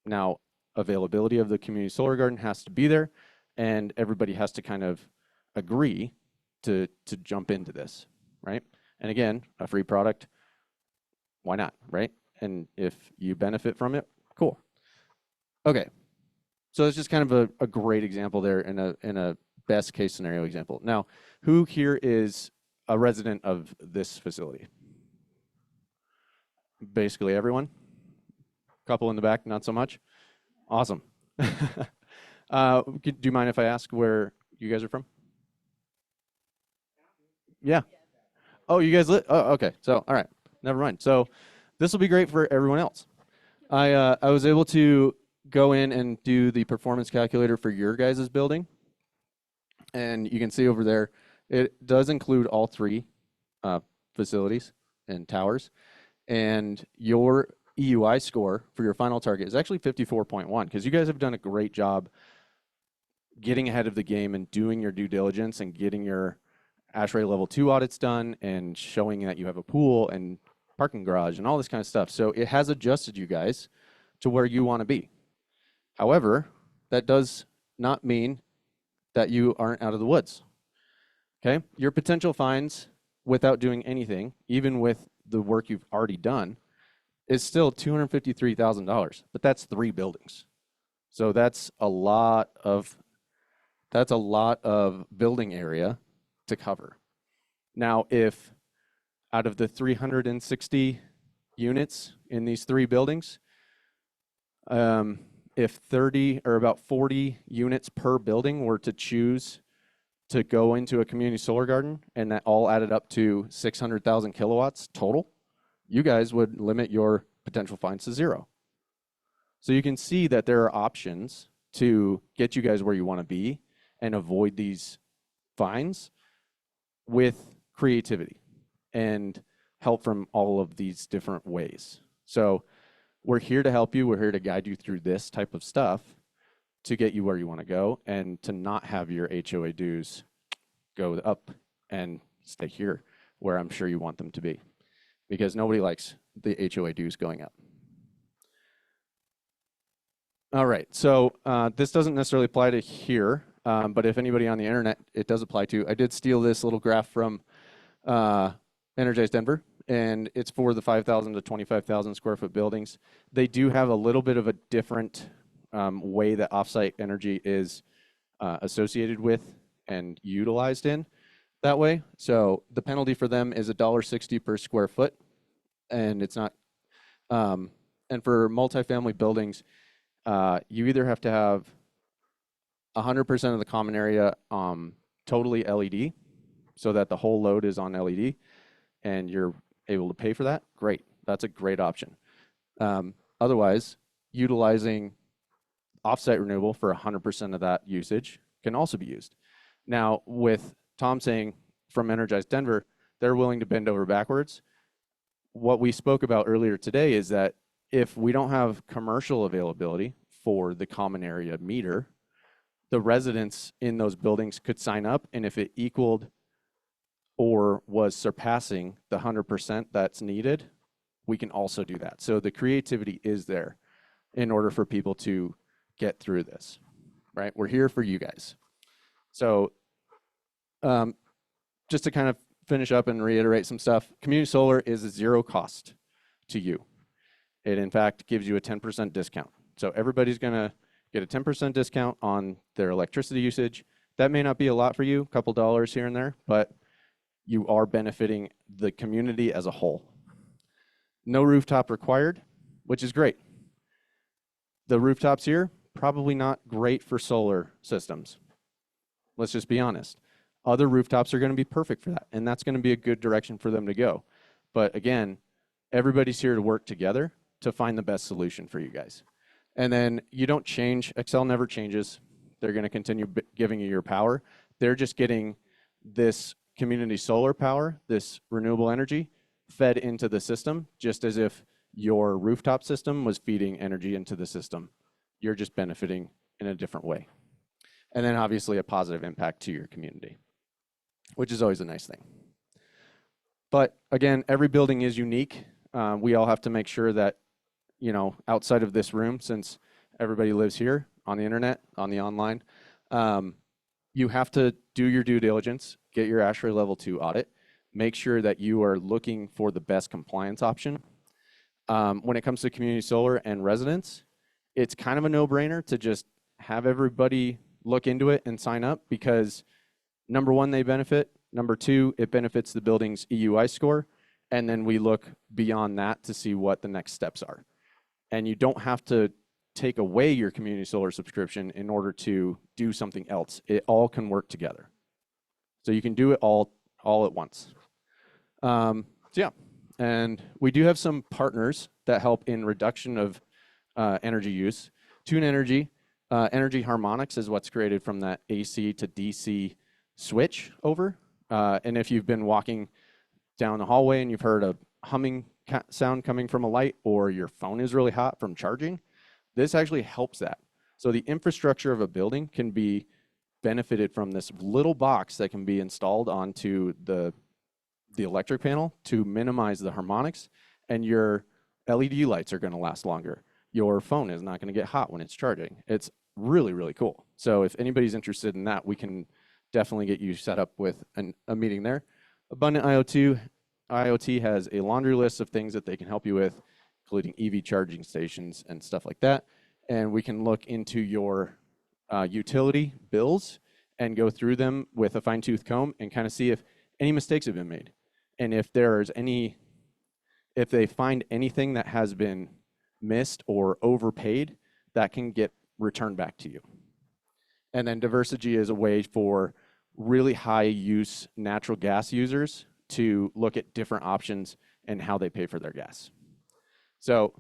Now, availability of the community solar garden has to be there, and everybody has to kind of agree to jump into this, right? And again, a free product, why not, right? And if you benefit from it, cool. Okay, so it's just kind of a great example there in a best case scenario example. Now, who here is a resident of this facility? Basically everyone? Couple in the back, not so much? Awesome. Do you mind if I ask where you guys are from? Yeah. Oh, you guys oh, okay. So, all right. Never mind. So this will be great for everyone else. I was able to go in and do the performance calculator for your guys' building. And you can see over there, it does include all 3 facilities and towers. And your EUI score for your final target is actually 54.1, because you guys have done a great job getting ahead of the game and doing your due diligence and getting your ASHRAE level 2 audits done and showing that you have a pool and parking garage and all this kind of stuff. So it has adjusted you guys to where you want to be. However, that does not mean that you aren't out of the woods. Okay? Your potential fines without doing anything, even with the work you've already done, is still $253,000, but that's 3 buildings. So that's a lot of building area to cover. Now, if out of the 360 units in these 3 buildings, if 30 or about 40 units per building were to choose to go into a community solar garden, and that all added up to 600,000 kilowatts total, you guys would limit your potential fines to 0. So you can see that there are options to get you guys where you want to be and avoid these fines with creativity and help from all of these different ways. So we're here to help you. We're here to guide you through this type of stuff to get you where you want to go and to not have your HOA dues go up and stay here where I'm sure you want them to be, because nobody likes the HOA dues going up. All right, so this doesn't necessarily apply to here, but if anybody on the internet, it does apply to. I did steal this little graph from Energize Denver, and it's for the 5,000 to 25,000 square foot buildings. They do have a little bit of a different way that offsite energy is associated with and utilized in that way. So the penalty for them is $1.60 per square foot, and it's not. And for multifamily buildings, you either have to have 100% of the common area totally LED, so that the whole load is on LED, and you're able to pay for that. Great, that's a great option. Otherwise, utilizing offsite renewable for 100% of that usage can also be used. Now, with Tom saying from Energize Denver, they're willing to bend over backwards. What we spoke about earlier today is that if we don't have commercial availability for the common area meter, the residents in those buildings could sign up, and if it equaled or was surpassing the 100% that's needed, we can also do that. So the creativity is there in order for people to get through this, right? We're here for you guys. So just to kind of finish up and reiterate some stuff, community solar is a 0 cost to you. It in fact gives you a 10% discount. So everybody's gonna get a 10% discount on their electricity usage. That may not be a lot for you, a couple dollars here and there, but you are benefiting the community as a whole. No rooftop required, which is great. The rooftops here, probably not great for solar systems. Let's just be honest. Other rooftops are going to be perfect for that, and that's going to be a good direction for them to go. But again, everybody's here to work together to find the best solution for you guys. And then you don't change. Xcel never changes. They're going to continue giving you your power. They're just getting this community solar power, this renewable energy, fed into the system, just as if your rooftop system was feeding energy into the system. You're just benefiting in a different way. And then obviously a positive impact to your community, which is always a nice thing. But again, every building is unique. We all have to make sure that, you know, outside of this room, since everybody lives here on the internet, on the online, you have to do your due diligence, get your ASHRAE level 2 audit, make sure that you are looking for the best compliance option. When it comes to community solar and residents, it's kind of a no-brainer to just have everybody look into it and sign up, because number one, they benefit. Number two, it benefits the building's EUI score. And then we look beyond that to see what the next steps are. And you don't have to take away your community solar subscription in order to do something else. It all can work together. So you can do it all at once. So yeah, and we do have some partners that help in reduction of energy use. Tune Energy, Energy Harmonics is what's created from that AC to DC switch over. And if you've been walking down the hallway and you've heard a humming sound coming from a light, or your phone is really hot from charging, this actually helps that. So the infrastructure of a building can be benefited from this little box that can be installed onto the electric panel to minimize the harmonics, and your LED lights are going to last longer. Your phone is not going to get hot when it's charging. It's really, really cool. So if anybody's interested in that, we can definitely get you set up with a meeting there. Abundant IoT has a laundry list of things that they can help you with, including EV charging stations and stuff like that. And we can look into your utility bills and go through them with a fine-tooth comb and kind of see if any mistakes have been made. And if they find anything that has been missed or overpaid, that can get returned back to you. And then Diversity is a way for really high use natural gas users to look at different options and how they pay for their gas. So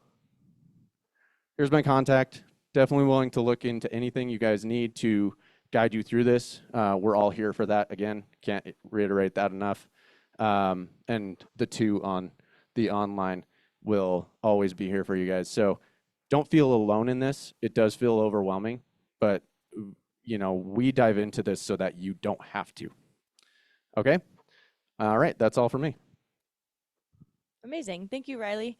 here's my contact. Definitely willing to look into anything you guys need to guide you through this. We're all here for that. Again, can't reiterate that enough. And the two on the online will always be here for you guys. So don't feel alone in this. It does feel overwhelming, but you know, we dive into this so that you don't have to. Okay? All right, that's all for me. Amazing. Thank you, Riley.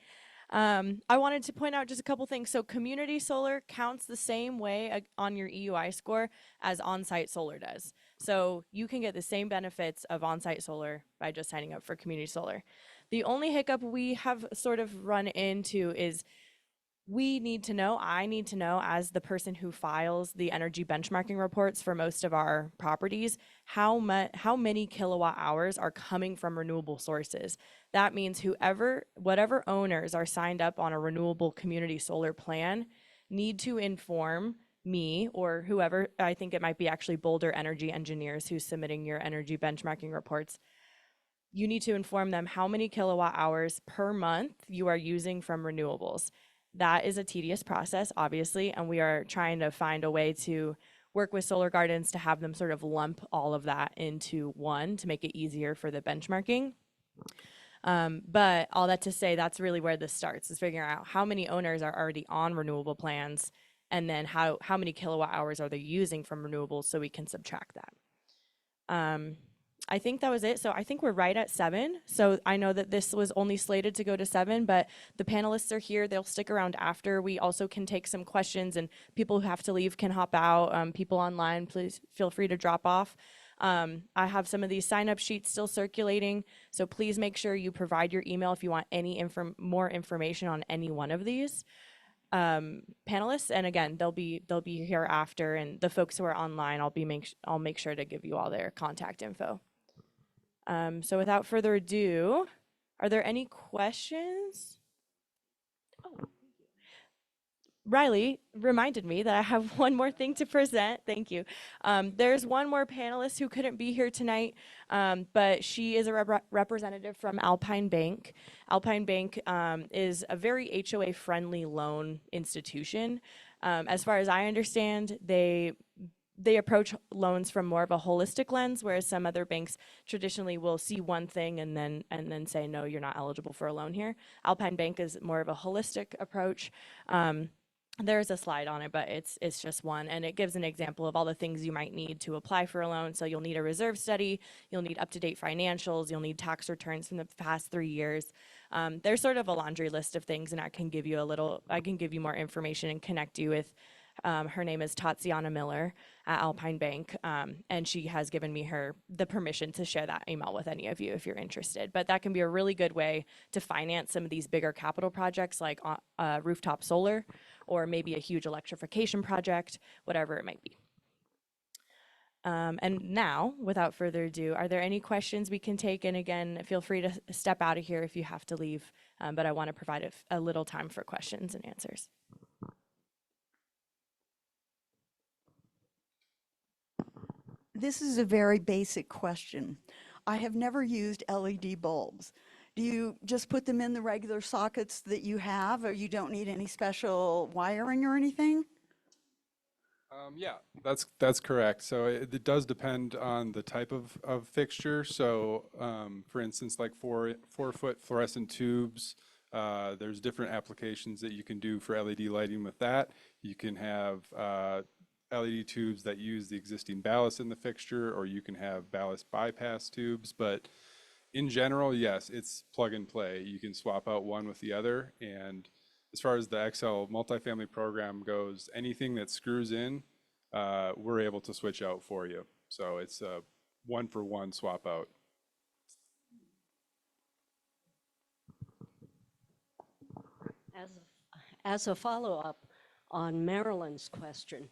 I wanted to point out just a couple things. So community solar counts the same way on your EUI score as on-site solar does. So you can get the same benefits of on-site solar by just signing up for community solar. The only hiccup we have sort of run into is I need to know as the person who files the energy benchmarking reports for most of our properties, how many kilowatt hours are coming from renewable sources. That means whatever owners are signed up on a renewable community solar plan need to inform me or whoever. I think it might be actually Boulder Energy Engineers who's submitting your energy benchmarking reports. You need to inform them how many kilowatt hours per month you are using from renewables. That is a tedious process, obviously, and we are trying to find a way to work with solar gardens to have them sort of lump all of that into one to make it easier for the benchmarking. But all that to say, that's really where this starts, is figuring out how many owners are already on renewable plans, and then how many kilowatt hours are they using from renewables so we can subtract that. I think that was it. So I think we're right at 7. So I know that this was only slated to go to 7, but the panelists are here. They'll stick around after. We also can take some questions, and people who have to leave can hop out. People online, please feel free to drop off. I have some of these sign-up sheets still circulating, so please make sure you provide your email if you want any more information on any one of these panelists. And again, they'll be here after, and the folks who are online, I'll make sure to give you all their contact info. So without further ado, are there any questions? Oh, Riley reminded me that I have one more thing to present. Thank you. There's one more panelist who couldn't be here tonight, but she is a representative from Alpine Bank. Alpine Bank is a very HOA-friendly loan institution. As far as I understand, they approach loans from more of a holistic lens, whereas some other banks traditionally will see one thing and then say, no, you're not eligible for a loan here. Alpine Bank is more of a holistic approach. There's a slide on it, but it's just one, and it gives an example of all the things you might need to apply for a loan. So you'll need a reserve study, you'll need up-to-date financials, you'll need tax returns from the past 3 years. There's sort of a laundry list of things, and I can give you more information and connect you with. Her name is Tatiana Miller at Alpine Bank, and she has given me the permission to share that email with any of you if you're interested. But that can be a really good way to finance some of these bigger capital projects like rooftop solar, or maybe a huge electrification project, whatever it might be. And now, without further ado, are there any questions we can take? And again, feel free to step out of here if you have to leave, but I want to provide a little time for questions and answers. This is a very basic question. I have never used LED bulbs. Do you just put them in the regular sockets that you have, or you don't need any special wiring or anything? Yeah, that's correct. So it does depend on the type of fixture. So for instance, like 4-foot fluorescent tubes, there's different applications that you can do for LED lighting with that. You can have LED tubes that use the existing ballast in the fixture, or you can have ballast bypass tubes. But in general, yes, it's plug and play. You can swap out one with the other. And as far as the Xcel multifamily program goes, anything that screws in, we're able to switch out for you. So it's a one-for-one swap out. As a follow-up on Marilyn's question,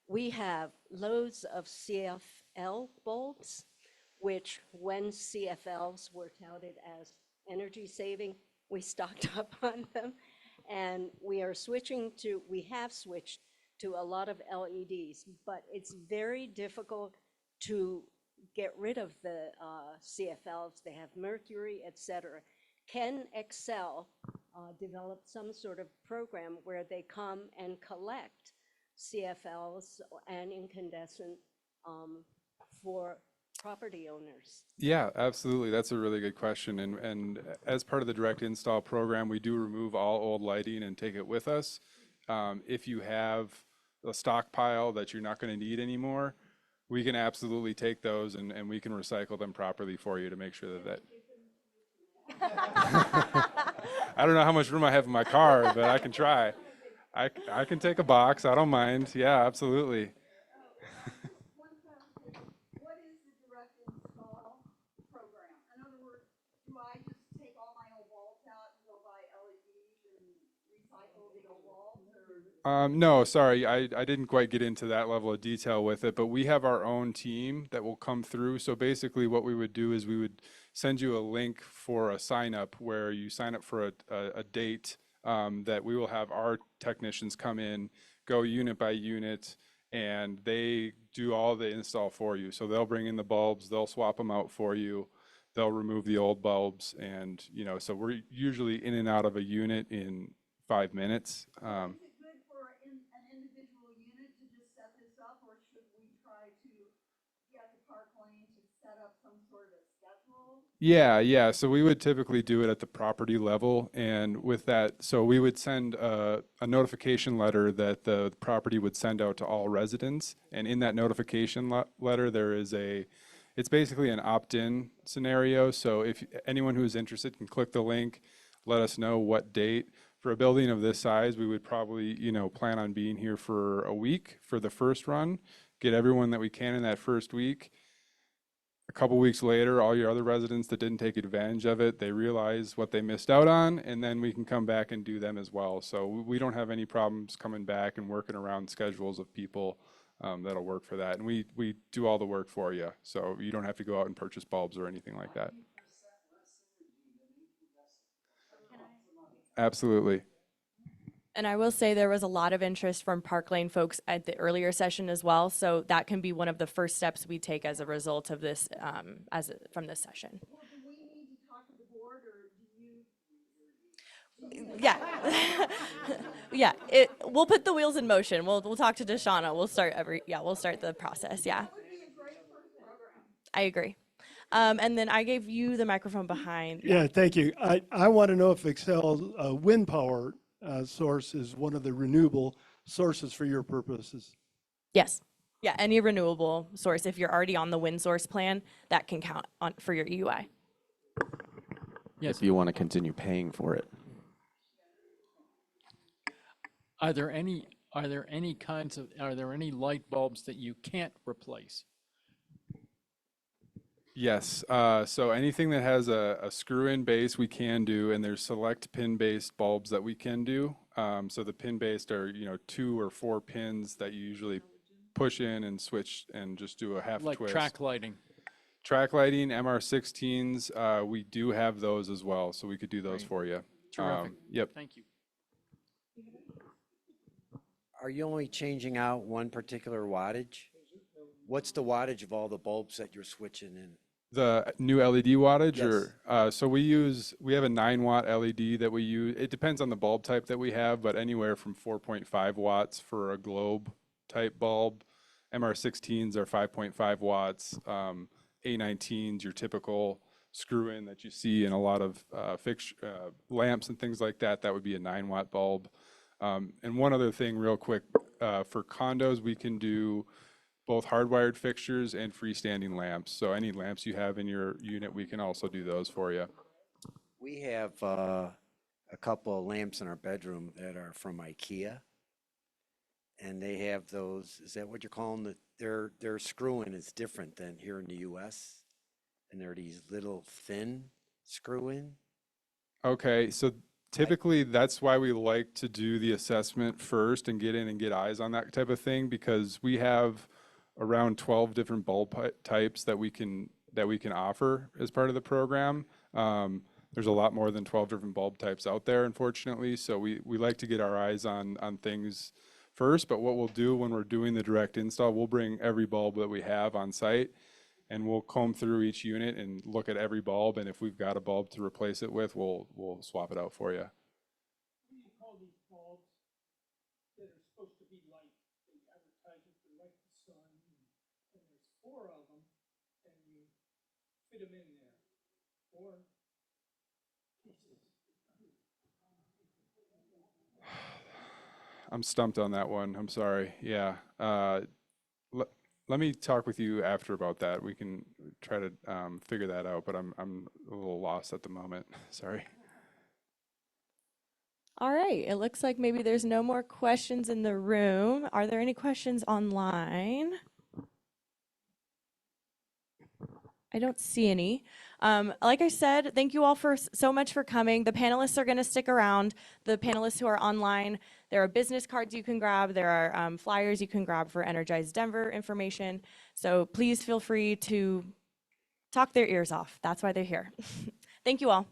we have loads of CFL bulbs, which when CFLs were touted as energy saving, we stocked up on them. And we have switched to a lot of LEDs, but it's very difficult to get rid of the CFLs. They have mercury, etc. Can Xcel develop some sort of program where they come and collect CFLs and incandescent for property owners? Yeah, absolutely. That's a really good question. And as part of the direct install program, we do remove all old lighting and take it with us. If you have a stockpile that you're not going to need anymore, we can absolutely take those and we can recycle them properly for you to make sure that I don't know how much room I have in my car, but I can try. I can take a box. I don't mind. Yeah, absolutely. What is the direct install program? In other words, do I just take all my old bulbs out and go buy LEDs and recycle the old bulbs? No, sorry, I didn't quite get into that level of detail with it, but we have our own team that will come through. So basically what we would do is we would send you a link for a sign up where you sign up for a date that we will have our technicians come in, go unit by unit, and they do all the install for you. So they'll bring in the bulbs, they'll swap them out for you, they'll remove the old bulbs, and so we're usually in and out of a unit in 5 minutes. Is it good for an individual unit to just set this up, or should we try to get the park lane to set up some sort of schedule? Yeah. So we would typically do it at the property level. And with that, so we would send a notification letter that the property would send out to all residents. And in that notification letter, it's basically an opt-in scenario. So if anyone who's interested can click the link, let us know what date. For a building of this size, we would probably, plan on being here for a week for the first run, get everyone that we can in that first week. A couple weeks later, all your other residents that didn't take advantage of it, they realize what they missed out on, and then we can come back and do them as well. So we don't have any problems coming back and working around schedules of people that'll work for that. And we do all the work for you, so you don't have to go out and purchase bulbs or anything like that. Absolutely. And I will say there was a lot of interest from Park Lane folks at the earlier session as well. So that can be one of the first steps we take as a result of this, from this session. Well, do we need to talk to the board, or do you? Yeah. Yeah. We'll put the wheels in motion. We'll talk to Deshauna. We'll start the process. Yeah. That would be a great first program. I agree. And then I gave you the microphone behind. Yeah, thank you. I want to know if Xcel wind power source is one of the renewable sources for your purposes. Yes. Yeah, any renewable source. If you're already on the wind source plan, that can count on for your EUI. Yes. If you want to continue paying for it. Are there any light bulbs that you can't replace? Yes, so anything that has a screw-in base we can do, and there's select pin-based bulbs that we can do. So the pin-based are, 2 or 4 pins that you usually push in and switch and just do a half Like twist. track lighting? Track lighting, MR16s, we do have those as well, so we could do those Great. for you. Terrific. Yep. Thank you. Are you only changing out one particular wattage? What's the wattage of all the bulbs that you're switching in? The new LED wattage, Yes. or so we have a 9-watt LED that we use. It depends on the bulb type that we have, but anywhere from 4.5 watts for a globe type bulb. MR16s are 5.5 watts. A19s, your typical screw-in that you see in a lot of lamps and things like that. That would be a 9-watt bulb. And one other thing, real quick, for condos, we can do both hardwired fixtures and freestanding lamps. So any lamps you have in your unit, we can also do those for you. We have a couple of lamps in our bedroom that are from IKEA. And they have those, is that what you're calling it? Their screw-in is different than here in the US. And they're these little thin screw-in. Okay, so typically that's why we like to do the assessment first and get in and get eyes on that type of thing, because we have around 12 different bulb types that we can offer as part of the program. There's a lot more than 12 different bulb types out there, unfortunately. So we like to get our eyes on things first. But what we'll do when we're doing the direct install, we'll bring every bulb that we have on site, and we'll comb through each unit and look at every bulb. And if we've got a bulb to replace it with, we'll swap it out for you. What do you call these bulbs that are supposed to be light? They advertise it for light the sun, and there's 4 of them, and you fit them in there. 4 pieces. I'm stumped on that one. I'm sorry. Yeah. Let me talk with you after about that. We can try to figure that out, but I'm a little lost at the moment. Sorry. All right. It looks like maybe there's no more questions in the room. Are there any questions online? I don't see any. Like I said, thank you all so much for coming. The panelists are going to stick around. The panelists who are online, there are business cards you can grab. There are flyers you can grab for Energize Denver information. So please feel free to talk their ears off. That's why they're here. Thank you all.